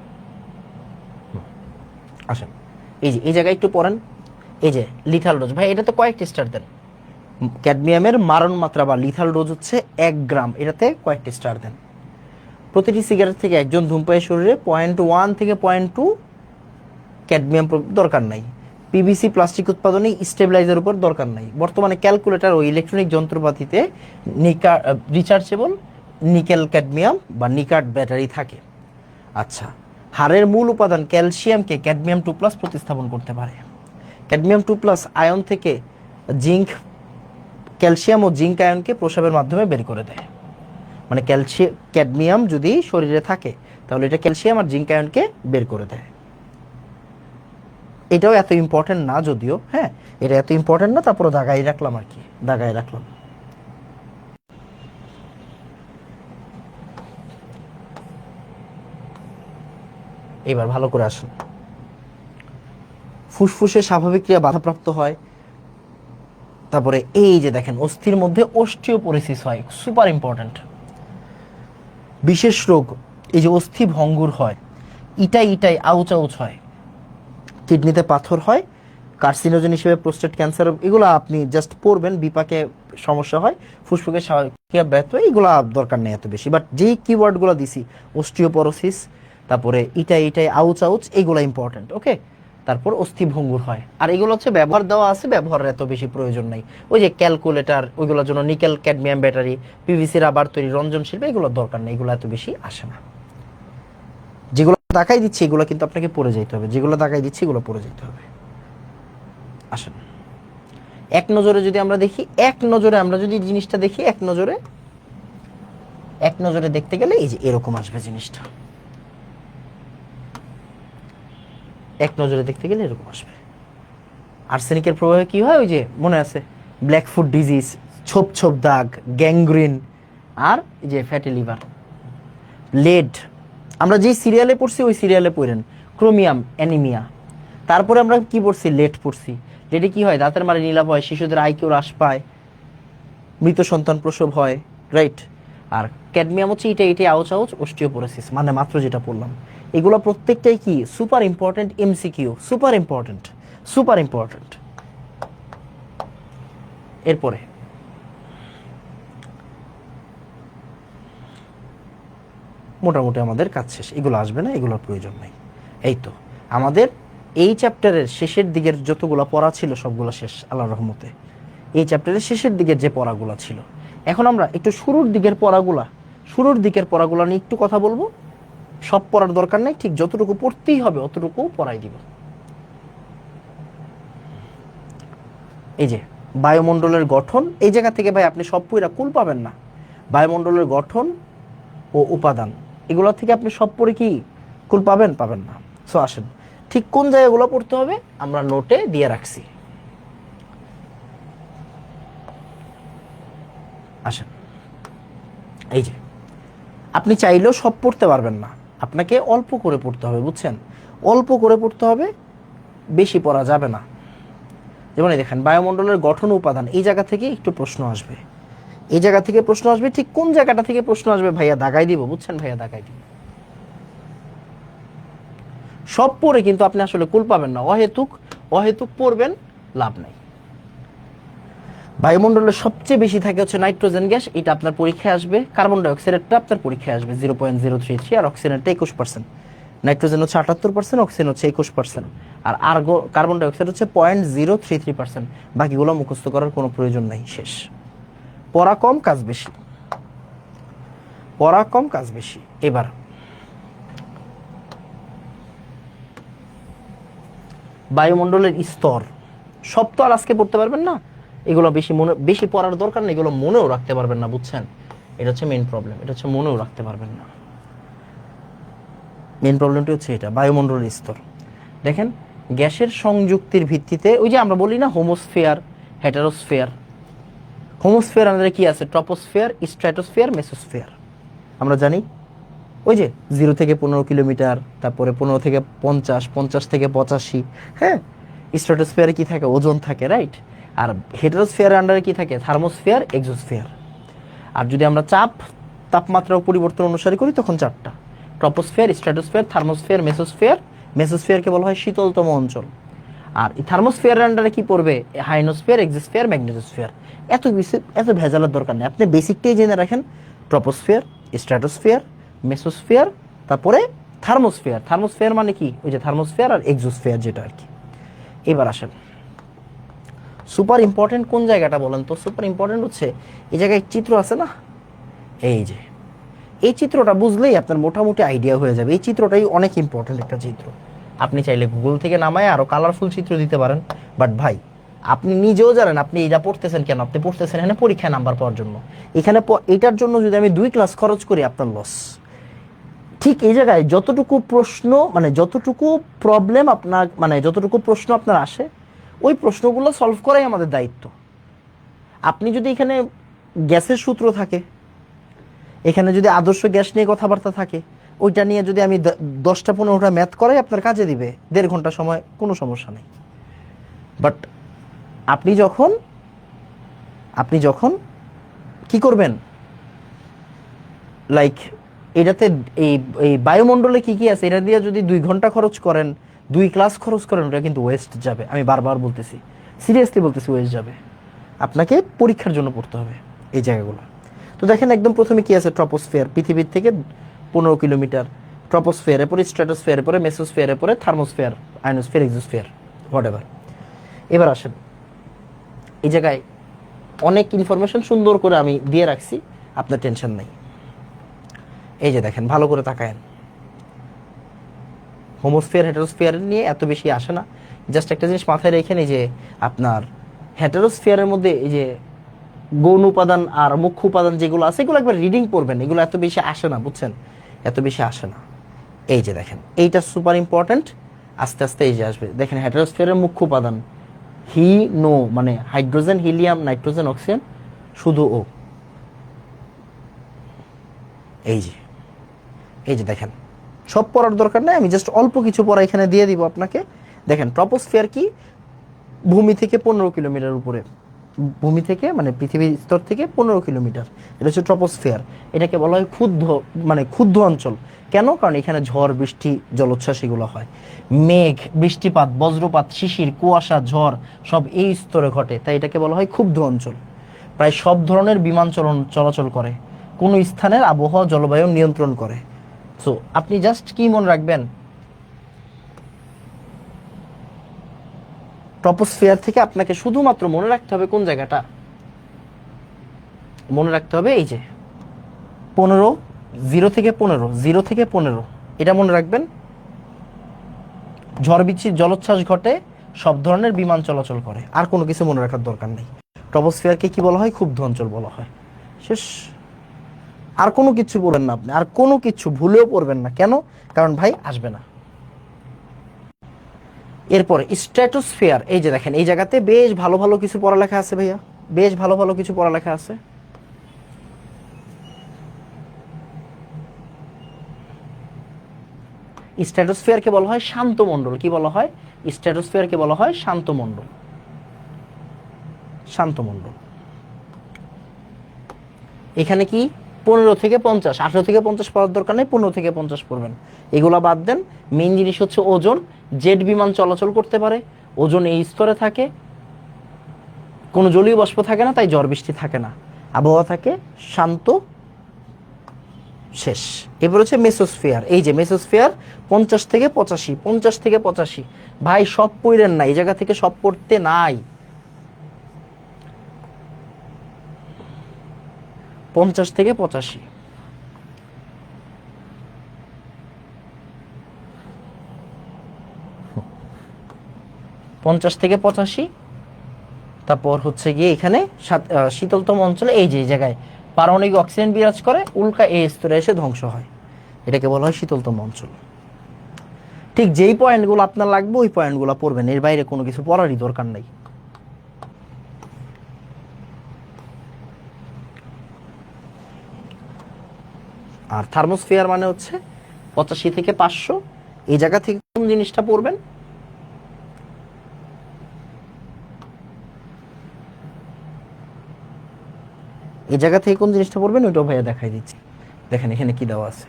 S1: আসেন, এই যে এই জায়গায় একটু পড়েন। এই যে লিথাল ডোজ, ভাই এটা তো কয়েকটি স্টার দেন। ক্যাডমিয়ামের মারণ মাত্রা বা লিথাল ডোজ হচ্ছে 1 গ্রাম, এটাতে কয়েকটি স্টার দেন। প্রতিটি সিগারেট থেকে একজন ধূমপায়ীর শরীরে 0.1 থেকে 0.2 ক্যাডমিয়াম দরকার নাই। পিভিসি প্লাস্টিক উৎপাদনে স্টেবিলাইজার উপর দরকার নাই। বর্তমানে ক্যালকুলেটর ও ইলেকট্রনিক যন্ত্রপাতিতে রিচার্জেবল নিকেল ক্যাডমিয়াম বা নিকাট ব্যাটারি থাকে। আচ্ছা, হাড়ের মূল উপাদান ক্যালসিয়ামকে ক্যাডমিয়াম 2+ প্রতিস্থাপন করতে পারে। ক্যাডমিয়াম 2+ আয়ন থেকে জিঙ্ক, ক্যালসিয়াম ও জিঙ্ক আয়নকে প্রস্রাবের মাধ্যমে বের করে দেয়। মানে ক্যাডমিয়াম যদি শরীরে থাকে তাহলে এটা ক্যালসিয়াম আর জিঙ্ক আয়নকে বের করে দেয়। এটাও এত ইম্পর্টেন্ট না যদিও, হ্যাঁ এটা এত ইম্পর্টেন্ট না, তারপরে দাগাই রাখলাম আর কি, দাগাই রাখলাম। এবার ভালো করে আসুন। ফুসফুসে স্বাভাবিক ক্রিয়া বাধাপ্রাপ্ত হয়। তারপরে এই যে দেখেন অস্থির মধ্যে অস্টিওপোরোসিস হয়, সুপার ইম্পর্টেন্ট। বিশেষ রোগ, এই যে অস্থি ভঙ্গুর হয়, ইটাই আউচ আউচ হয়, কিডনিতে পাথর হয়, কার্সিনোজেন হিসেবে প্রোস্টেট ক্যান্সার, এগুলো আপনি জাস্ট পড়বেন, বিপাকে সমস্যা হয়, ফুসফুসের স্বাভাবিক ক্রিয়া ব্যর্থ হয়, এগুলো দরকার নেই এত বেশি। বাট যেই কিওয়ার্ডগুলো দিছি, অস্টিওপোরোসিস, তারপরে ইটাই আউচ আউচ, এগুলো ইম্পর্টেন্ট। ওকে, তারপর অস্থি ভঙ্গুর হয়। আর এগুলো হচ্ছে ব্যবহার দেওয়া আছে, ব্যবহারের এত বেশি প্রয়োজন নাই। ওই যে ক্যালকুলেটর, ওইগুলোর জন্য nickel cadmium battery, PVC rubber তৈরি, রঞ্জন শিল্প, এগুলোর দরকার নেই, এগুলো এত বেশি আসে না। যেগুলো দেখাই দিচ্ছি এগুলো কিন্তু আপনাকে পড়ে যেতে হবে, যেগুলো দেখাই দিচ্ছি এগুলো পড়ে যেতে হবে। আসেন এক নজরে যদি আমরা দেখি, এক নজরে আমরা যদি জিনিসটা দেখি, এক নজরে দেখতে গেলে এই যে এরকম আসবে জিনিসটা, এক নজরে দেখতে গেলে এরকম আসবে। আর্সেনিকের প্রভাবে কি হয়, ওই যে মনে আছে ব্ল্যাক ফুট ডিজিজ, ছোপ দাগ, গ্যাংগ্রিন, আর এই যে ফ্যাটি লিভার। লেড আমরা যেই সিরিয়ালে পড়ছি ওই সিরিয়ালে পড়েন, ক্রোমিয়াম অ্যানিমিয়া। তারপরে আমরা কি পড়ছি, লেড পড়ছি। লেডে কি হয়, দাঁতের মাড়ি নীলাভ হয়, শিশুদের আইকিউ হ্রাস পায়, মৃত সন্তান প্রসব হয়, রাইট। আর ক্যাডমিয়াম হচ্ছে ইটাই আউচ আউচ, অস্টিওপোরোসিস, মানে মাত্র যেটা বললাম। এগুলো প্রত্যেকটাই কি super important, MCQ, super important. এরপরে মোটামুটি আমাদের কাজ শেষ, এগুলো আসবে না, এগুলোর প্রয়োজন নাই। এই তো আমাদের এই চ্যাপ্টারের শেষের দিকের যতগুলো পড়া ছিল সবগুলো শেষ আল্লাহর রহমতে। এই চ্যাপ্টারের শেষের দিকের যে পড়াগুলো ছিল, এখন আমরা একটু শুরুর দিকের পড়াগুলো নিয়ে একটু কথা বলবো। সব পড়ার দরকার নেই, ঠিক যতটুকু পড়তেই হবে অতটুকু পড়াই দিব। এই যে বায়ুমণ্ডলের গঠন, এই জায়গা থেকে ভাই আপনি সব পড়া কুল পাবেন না। বায়ুমণ্ডলের গঠন ও উপাদান, এগুলো থেকে আপনি সব পড়ে কি কুল পাবেন না। সো আসেন ঠিক কোন জায়গাগুলো পড়তে হবে আমরা নোটে দিয়ে রাখছি। আসেন, এই যে আপনি চাইলেও সব পড়তে পারবেন না, আপনাকে অল্প করে পড়তে হবে, বুঝছেন? অল্প করে পড়তে হবে, বেশি পড়া যাবে না। যেমন এই দেখেন বায়ুমণ্ডলের গঠন উপাদান, এই জায়গা থেকে একটু প্রশ্ন আসবে, এই জায়গা থেকে প্রশ্ন আসবে। ঠিক কোন জায়গাটা থেকে প্রশ্ন আসবে ভাইয়া দাগাই দিব, বুঝছেন ভাইয়া, দাগাই দিব। সব পড়ে কিন্তু আপনি আসলে কুল পাবেন না, অহেতুক পড়বেন, লাভ নাই। বায়ুমণ্ডলের সবচেয়ে বেশি থাকে হচ্ছে নাইট্রোজেন গ্যাস, এটা আপনার পরীক্ষায় আসবে। কার্বন ডাইঅক্সাইডটা আপনার পরীক্ষায় আসবে 0.033, আর অক্সিজেনটা 21%। নাইট্রোজেন হচ্ছে 78%, অক্সিজেন হচ্ছে 21%, আর কার্বন ডাইঅক্সাইড হচ্ছে 0.033%। বাকিগুলো মুখস্থ করার কোনো প্রয়োজন নাই, শেষ। পড়া কম কাজ বেশি। এবার বায়ুমণ্ডলের স্তর, সব তো আর আজকে পড়তে পারবেন না, এগুলো বেশি পড়ার দরকার নেই, এগুলো মনেও রাখতে পারবেন না, বুঝছেন? এটা হচ্ছে মেইন প্রবলেম, এটা হচ্ছে মনেও রাখতে পারবেন না। মেইন প্রবলেমটা হচ্ছে এটা, বায়ুমণ্ডলের স্তর। দেখেন গ্যাসের সংযুক্তির ভিত্তিতে, ওই যে আমরা বলি না হোমোস্ফিয়ার, হেটারোস্ফিয়ার। হোমোস্ফিয়ার আমাদের কি আছে, ট্রপোস্ফিয়ার, স্ট্র্যাটোস্ফিয়ার, মেসোস্ফিয়ার। আমরা জানি ওই যে 0 থেকে 15 কিলোমিটার, তারপরে 15 থেকে 50, 50 থেকে 85, হ্যাঁ। স্ট্র্যাটোস্ফিয়ারে কি থাকে, ওজোন থাকে, রাইট। আর হেটারোস্ফিয়ারের আন্ডারে কি থাকে, থার্মোস্ফিয়ার, এক্সোস্ফিয়ার। আর যদি আমরা তাপমাত্রা পরিবর্তন অনুসারে করি তখন 4টা, ট্রপোস্ফিয়ার, স্ট্র্যাটোস্ফিয়ার, থার্মোস্ফিয়ার, মেসোস্ফিয়ার। মেসোস্ফিয়ারকে বলা হয় শীতলতম অঞ্চল। আর এই থার্মোস্ফিয়ারের আন্ডারে কি পড়বে, হাইনোস্ফিয়ার, এক্সোস্ফিয়ার, ম্যাগনেটোস্ফিয়ার। এত ভেজালের দরকার নেই, আপনি বেসিকটাই জেনে রাখেন। ট্রপোস্ফিয়ার, স্ট্র্যাটোস্ফিয়ার, মেসোস্ফিয়ার, তারপরে থার্মোস্ফিয়ার। থার্মোস্ফিয়ার মানে কি, ওই যে থার্মোস্ফিয়ার আর এক্সোস্ফিয়ার যেটা আর কি। এবার আসেন, সুপার ইম্পর্টেন্ট কোন জায়গাটা বলেন তো? সুপার ইম্পর্টেন্ট হচ্ছে এই জায়গায় চিত্র আছে না, এই যে এই চিত্রটা বুঝলেই আপনার মোটামুটি আইডিয়া হয়ে যাবে। এই চিত্রটাই অনেক ইম্পর্টেন্ট একটা চিত্র। আপনি চাইলে গুগল থেকে নামায় আরো কালারফুল চিত্র দিতে পারেন, বাট ভাই আপনি নিজেও জানেন আপনি এটা পড়তেছেন কেন। আপনি পড়তেছেন এখানে পরীক্ষায় নাম্বার পাওয়ার জন্য। এখানে এটার জন্য যদি আমি 2 ক্লাস খরচ করি আপনার লস। ঠিক এই জায়গায় যতটুকু প্রশ্ন মানে যতটুকু প্রবলেম আপনার মানে যতটুকু প্রশ্ন আপনার আসে, ওই প্রশ্নগুলো সলভ করাই আমাদের দায়িত্ব। আপনি যদি এখানে গ্যাসের সূত্র থাকে, এখানে যদি আদর্শ গ্যাস নিয়ে কথাবার্তা থাকে, ওইটা নিয়ে যদি আমি 10টা 15টা ম্যাথ করাই আপনার কাজে দিবে 1.5 ঘন্টা সময়, কোনো সমস্যা নেই। বাট আপনি যখন কি করবেন, লাইক এটাতে এই এই বায়ুমণ্ডলে কি কি আছে এটা দিয়ে যদি 2 ঘন্টা খরচ করেন, 2 ক্লাস খরচ করেন, ওটা কিন্তু ওয়েস্ট যাবে। আমি বারবার বলতেছি, সিরিয়াসলি বলতেছি, ওয়েস্ট যাবে। আপনাকে পরীক্ষার জন্য পড়তে হবে এই জায়গাগুলো। তো দেখেন একদম প্রথমে কি আছে, ট্রপোস্ফিয়ার, পৃথিবীর থেকে 15 কিলোমিটার। ট্রপোস্ফিয়ার, এরপরে স্ট্র্যাটোস্ফিয়ার, এরপরে মেসোস্ফিয়ার, এরপরে থার্মোস্ফিয়ার, আয়নোস্ফিয়ার, এক্সোস্ফিয়ার, হোয়াটএভার। এবার আসেন, এই জায়গায় অনেক ইনফরমেশন সুন্দর করে আমি দিয়ে রাখছি, আপনার টেনশন নেই। এই যে দেখেন, ভালো করে তাকায়েন, হোমোস্ফিয়ার হেটারোস্ফিয়ার নিয়ে এত বেশি আসে না। জাস্ট একটা জিনিস মাথায় রেখেন, এই যে আপনার হেটারোস্ফিয়ারের মধ্যে এই যে গৌণ উপাদান আর মুখ্য উপাদান যেগুলো আছে, এগুলো একবার রিডিং করবেন। এগুলো এত বেশি আসে না, বুঝছেন, এত বেশি আসে না। এই যে দেখেন, এইটা সুপার ইম্পর্টেন্ট, আস্তে আস্তে এই যে আসবে। দেখেন হেটারোস্ফিয়ারের মুখ্য উপাদান নো মানে হাইড্রোজেন, হিলিয়াম, নাইট্রোজেন, অক্সিজেন, শুধু ও। এই যে দেখেন, সব পড়ার দরকার নেই, আমি জাস্ট অল্প কিছু পড়া এখানে দিয়ে দিব আপনাকে। দেখেন ট্রপোস্ফিয়ার কি, ভূমি থেকে 15 কিলোমিটার উপরে, ভূমি থেকে মানে পৃথিবীর স্তর থেকে 15 কিলোমিটার, এটা হচ্ছে ট্রপোস্ফিয়ার। এটাকে বলা হয় ক্ষুদ্র অঞ্চল। কেন? কারণ এখানে ঝড়, বৃষ্টি, জলোচ্ছ্বাস এগুলো হয়। মেঘ, বৃষ্টিপাত, বজ্রপাত, শিশির, কুয়াশা, ঝড় সব এই স্তরে ঘটে, তাই এটাকে বলা হয় ক্ষুদ্র অঞ্চল। প্রায় সব ধরনের বিমান চলাচল করে, কোন স্থানের আবহাওয়া জলবায়ু নিয়ন্ত্রণ করে। সো আপনি জাস্ট কি মনে রাখবেন, ট্রপোস্ফিয়ার থেকে আপনাকে শুধুমাত্র মনে রাখতে হবে কোন জায়গাটা, মনে রাখতে হবে এই যে 15, 0 থেকে 15, এটা মনে রাখবেন। ঝড় বৃষ্টি জলোচ্ছ্বাস ঘটে, সব ধরনের বিমান চলাচল করে, আর কোনো কিছু মনে রাখার দরকার নেই। ট্রপোস্ফিয়ারকে কি বলা হয়? ক্ষুব্ধ অঞ্চল বলা হয়। শেষ। আর কোনো কিছু পড়বেন না আপনি, আর কোনো কিছু ভুলেও পড়বেন না। কেন? কারণ ভাই আসবে না। এরপরে স্ট্র্যাটোস্ফিয়ার, এই যে দেখেন, এই জায়গাতে বেশ ভালো ভালো কিছু পড়ালেখা আছে ভাইয়া, বেশ ভালো ভালো কিছু পড়ালেখা আছে। স্ট্র্যাটোস্ফিয়ারকে বলা হয় শান্ত মণ্ডল। কি বলা হয়? স্ট্র্যাটোস্ফিয়ারকে বলা হয় শান্ত মণ্ডল। শান্ত মণ্ডল। এখানে কি 15 থেকে 50, 18 থেকে 50 পড়ার দরকার নেই, 15 থেকে 50 পড়বেন। এগুলা বাদ দেন। মেইন জিনিস হচ্ছে ওজন। জেট বিমান চলাচল করতে পারে, ওজন এই স্তরে থাকে, কোনো জলীয় বাষ্প থাকে না, তাই ঝড় বৃষ্টি থাকে না, আবহাওয়া থাকে শান্ত। শেষ। এবার হচ্ছে মেসোস্ফিয়ার। এই যে মেসোস্ফিয়ার 50 থেকে 85, 50 থেকে 85। ভাই সব পড়েন না, এই জায়গা থেকে সব পড়তে নাই। 50 থেকে 85, তারপর হচ্ছে গিয়ে এখানে শীতলতম অঞ্চলে এই যে জায়গায় পারমাণবিক অক্সিজেন বিরাজ করে, উল্কা এই স্তরে এসে ধ্বংস হয়, এটাকে বলা হয় শীতলতম অঞ্চল। ঠিক যেই পয়েন্টগুলো আপনার লাগবে ওই পয়েন্টগুলো পড়বেন, এর বাইরে কোনো কিছু পড়ারই দরকার নেই। আর থার্মোস্ফিয়ার মানে হচ্ছে 85 থেকে 500, এই জায়গা থেকে কোন জিনিসটা পড়বেন, এই জায়গা থেকে কোন জিনিসটা পড়বেন ওইটাও ভাইয়া দেখাই দিচ্ছি। দেখেন এখানে কি দেওয়া আছে,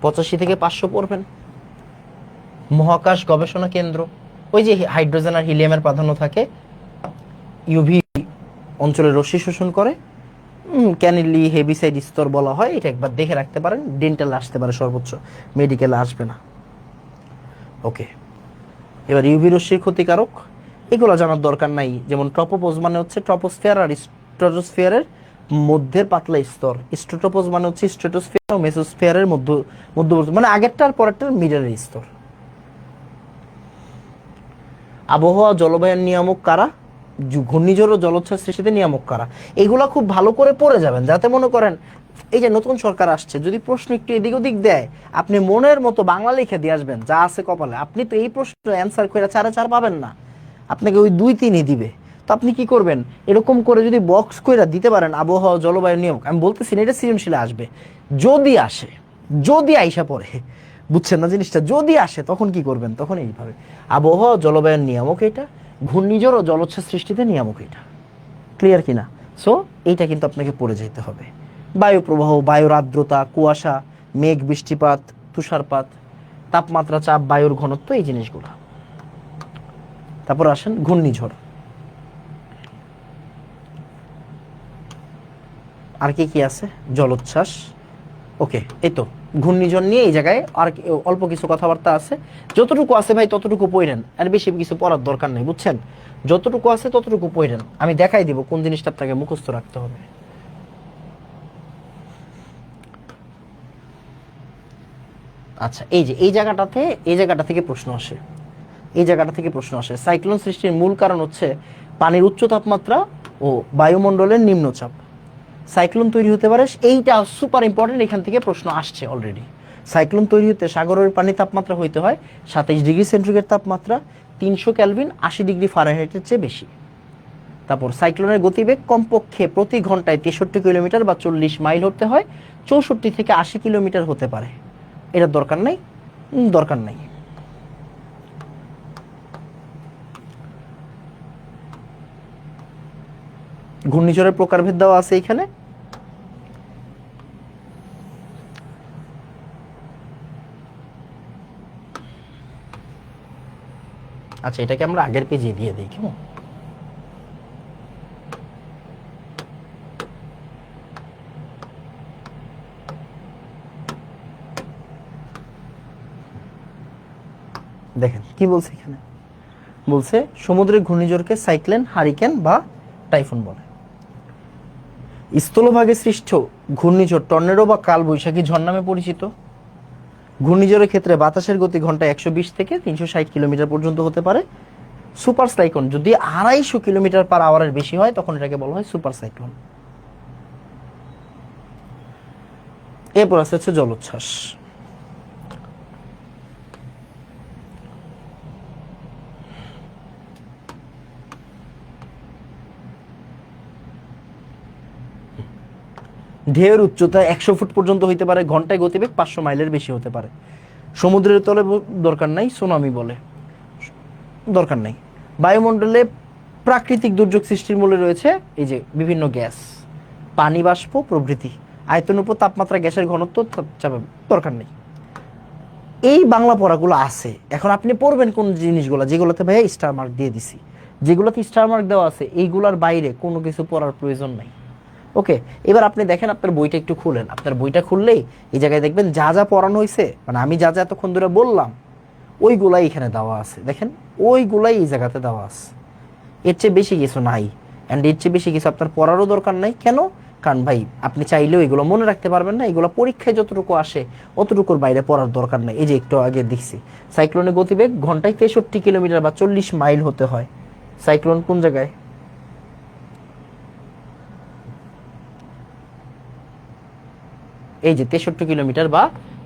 S1: 85 থেকে 500 পড়বেন। মহাকাশ গবেষণা কেন্দ্র, ওই যে হাইড্রোজেন আর হিলিয়ামের প্রাধান্য থাকে, ইউভি অঞ্চলে রশ্মি শোষণ করে, ক্যানিলি হেভিসাইড স্তর বলা হয়। এটা একবার দেখে রাখতে পারেন, ডেন্টাল আসতে পারে সর্বোচ্চ, মেডিকেলে আসবে না। ওকে, এবার ইউভি রশ্মির ক্ষতিকারক, এগুলো জানার দরকার নাই। যেমন ট্রপোপোজ মানে হচ্ছে ট্রপোস্ফিয়ার আর স্ট্রাটোস্ফিয়ারের মধ্যের পাতলা স্তর, স্ট্রাটোপোজ মানে হচ্ছে স্ট্রাটোস্ফিয়ার ও মেসোস্ফিয়ারের মধ্যবর্তী মানে আগেরটার পরেরটার মিডলের স্তর। আবহাওয়া জলবায়ুর নিয়ামক কারা? ঘূর্ণিঝড় ও জলোচ্ছ্বাস সৃষ্টিতে নিয়ামক কারা? এগুলা খুব ভালো করে পড়ে যাবেন, যাতে মনে করেন এই যে নতুন সরকার আসছে, যদি প্রশ্ন একটু এদিক ওদিক দেয়, আপনি মনের মতো বাংলা লিখে দিয়ে আসবেন যা আছে কপালে। আপনি তো এই প্রশ্ন অ্যান্সার করে 4-4 পাবেন না, আপনাকে ওই 2-3ই দিবে। তো আপনি কি করবেন, এরকম করে যদি বক্স কইরা দিতে পারেন আবহাওয়া জলবায়ু নিয়ম, আমি বলতেছি না এটা সৃজনশীলে আসবে, যদি আসে, যদি আইসা পড়ে, বুঝছেন না জিনিসটা, যদি আসে তখন কি করবেন, তখন এইভাবে আবহাওয়া জলবায়ুর নিয়ামক এটা, ঘূর্ণিঝড় ও জলোচ্ছ্বাস সৃষ্টিতে নিয়ামক এটা। ক্লিয়ার কিনা? সো এইটা কিন্তু আপনাকে পড়ে যেতে হবে। বায়ু প্রবাহ, বায়ুর আর্দ্রতা, কুয়াশা, মেঘ, বৃষ্টিপাত, তুষারপাত, তাপমাত্রা, চাপ, বায়ুর ঘনত্ব, এই জিনিসগুলো। তারপর আসেন ঘূর্ণিঝড়। আর কি কি আছে? জলোচ্ছ্বাস। ওকে, এই তো ঘূর্ণিঝড় নিয়ে এই জায়গায় আর অল্প কিছু কথাবার্তা আছে। যতটুকু আছে ভাই ততটুকু পড়েন, আর বেশি কিছু পড়ার দরকার নেই, বুঝছেন? যতটুকু আছে ততটুকু পড়েন, আমি দেখাই দিব কোন জিনিসটা আপনাকে মুখস্থ রাখতে হবে। আচ্ছা, এই যে এই জায়গাটাতে, এই জায়গাটা থেকে প্রশ্ন আসে, এই জায়গাটা থেকে প্রশ্ন আসে। সাইক্লোন সৃষ্টির মূল কারণ হচ্ছে পানির উচ্চ তাপমাত্রা ও বায়ুমণ্ডলের নিম্নচাপ। সাইক্লোন তৈরি হতে পারে, এইটা সুপার ইম্পর্টেন্ট, এখান থেকে প্রশ্ন আসছে অলরেডি। সাইক্লোন তৈরি হতে সাগরের পানির তাপমাত্রা হইতে হয় 27 ডিগ্রি সেন্টিগ্রেড তাপমাত্রা, 300 কেলভিন, 80 ডিগ্রি ফারেনহাইটের চেয়ে বেশি। তারপর সাইক্লোনের গতিবেগ কমপক্ষে প্রতি ঘন্টায় 63 কিলোমিটার বা 40 মাইল হতে হয়, 64 থেকে 80 কিলোমিটার হতে পারে। এটা দরকার নাই, দরকার নাই। ঘূর্ণিঝড়ের প্রকারভেদ দেওয়া আছে এখানে। আচ্ছা, এটাকে আমরা আগের পেজে দিয়ে দিই, কেমন? দেখেন কি বলছে এখানে, বলছে সমুদ্রের ঘূর্ণিঝড়কে সাইক্লোন, হারিকেন বা টাইফুন বলে। স্থলভাগে সৃষ্ট ঘূর্ণিঝড় টর্নেডো বা কাল বৈশাখী ঝড় নামে পরিচিত। ঘূর্ণিঝড়ের ক্ষেত্রে বাতাসের গতি ঘন্টায় 120 থেকে 360 কিলোমিটার পর্যন্ত হতে পারে। সুপার সাইক্লোন যদি 250 কিলোমিটার/আওয়ারের বেশি হয় তখন এটাকে বলা হয় সুপার সাইক্লোন। এরপর আছে হচ্ছে জলোচ্ছ্বাস। ঢেউয়ের উচ্চতা 100 ফুট পর্যন্ত হইতে পারে, ঘন্টায় গতিবেগ 500 মাইলের বেশি হতে পারে। সমুদ্রের তলে দরকার নাই, সুনামি বলে, দরকার নাই। বায়ুমণ্ডলে প্রাকৃতিক দুর্যোগ সৃষ্টির মূলে রয়েছে এই যে বিভিন্ন গ্যাস, পানি বাষ্প প্রভৃতি। আয়তন উপর তাপমাত্রা, গ্যাসের ঘনত্ব, দরকার নেই। এই বাংলা পড়াগুলো আছে, এখন আপনি পড়বেন কোন জিনিসগুলো, যেগুলোতে ভাইয়া স্টার মার্ক দিয়ে দিছি, যেগুলোতে স্টার মার্ক দেওয়া আছে এইগুলোর বাইরে কোনো কিছু পড়ার প্রয়োজন নাই। ওকে, এবার আপনি দেখেন আপনার বইটা একটু খুলেন, আপনার বইটা খুললেই এই জায়গায় দেখবেন যা যা পড়ানো হয়েছে, মানে আমি যা যা এতক্ষণ ধরে বললাম ওইগুলাই এখানে দেওয়া আছে। দেখেন ওইগুলাই এই জায়গাতে দেওয়া আছে, এর চেয়ে বেশি কিছু নাই। অ্যান্ড এর চেয়ে বেশি কিছু আপনার পড়ারও দরকার নাই। কেন? কারণ ভাই আপনি চাইলেও এগুলো মনে রাখতে পারবেন না, এগুলো পরীক্ষায় যতটুকু আসে অতটুকুর বাইরে পড়ার দরকার নাই। এই যে একটু আগে দেখছি সাইক্লোনের গতিবেগ ঘন্টায় 63 কিলোমিটার বা 40 মাইল হতে হয়। সাইক্লোন কোন জায়গায়? এই যে 63 কিলোমিটার বা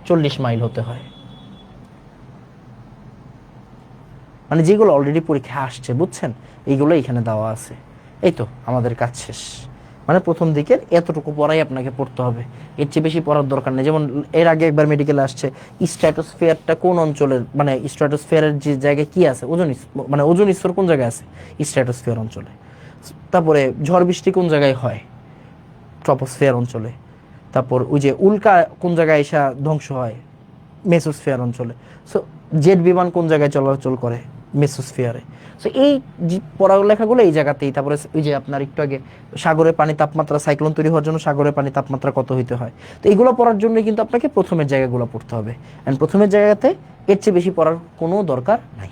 S1: 40 মাইল হতে হয়, মানে যেগুলো অলরেডি পরীক্ষায় আসছে, বুঝছেন? এইগুলো এখানে দেওয়া আছে। এই তো আমাদের কাজ শেষ। মানে প্রথম দিকের এতটুকু পড়াই আপনাকে পড়তে হবে, এর চেয়ে বেশি পড়ার দরকার নেই। যেমন এর আগে একবার মেডিকেলে আসছে স্ট্র্যাটোস্ফিয়ারটা কোন অঞ্চলের, মানে স্ট্র্যাটোস্ফিয়ারের যে জায়গায় কি আছে, মানে ওজোন স্তর কোন জায়গায় আছে, স্ট্র্যাটোস্ফিয়ার অঞ্চলে। তারপরে ঝড় বৃষ্টি কোন জায়গায় হয়, ট্রপোস্ফিয়ার অঞ্চলে। তারপর ওই যে উল্কা কোন জায়গায় এসে ধ্বংস হয়, মেসোস্ফিয়ার অঞ্চলে। সো জেট বিমান কোন জায়গায় চলাচল করে, মেসোস্ফিয়ারে। সো এই পড়ালেখাগুলো এই জায়গাতেই। তারপরে ওই যে আপনার একটু আগে সাগরের পানি তাপমাত্রা, সাইক্লোন তৈরি হওয়ার জন্য সাগরের পানি তাপমাত্রা কত হইতে হয়, তো এগুলো পড়ার জন্য কিন্তু আপনাকে প্রথমের জায়গাগুলো পড়তে হবে। অ্যান্ড প্রথমের জায়গাতে এর চেয়ে বেশি পড়ার কোনো দরকার নাই।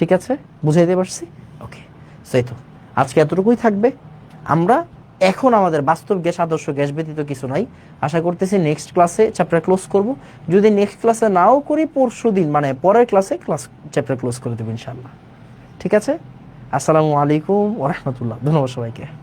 S1: ঠিক আছে, বুঝাইতে পারছি? ওকে, সেই তো আজকে এতটুকুই থাকবে। আমরা এখন আমাদের বাস্তব গ্যাস, আদর্শ গ্যাস ব্যতীত কিছু নাই। আশা করতেছি নেক্সট ক্লাসে চ্যাপ্টার ক্লোজ করব। যদি নেক্সট ক্লাসে নাও করি, পরশু দিন মানে পরের ক্লাসে চ্যাপ্টার ক্লোজ করে দেবো ইনশাআল্লাহ। ঠিক আছে, আসসালামু আলাইকুম ওয়া রাহমাতুল্লাহ। ধন্যবাদ সবাইকে।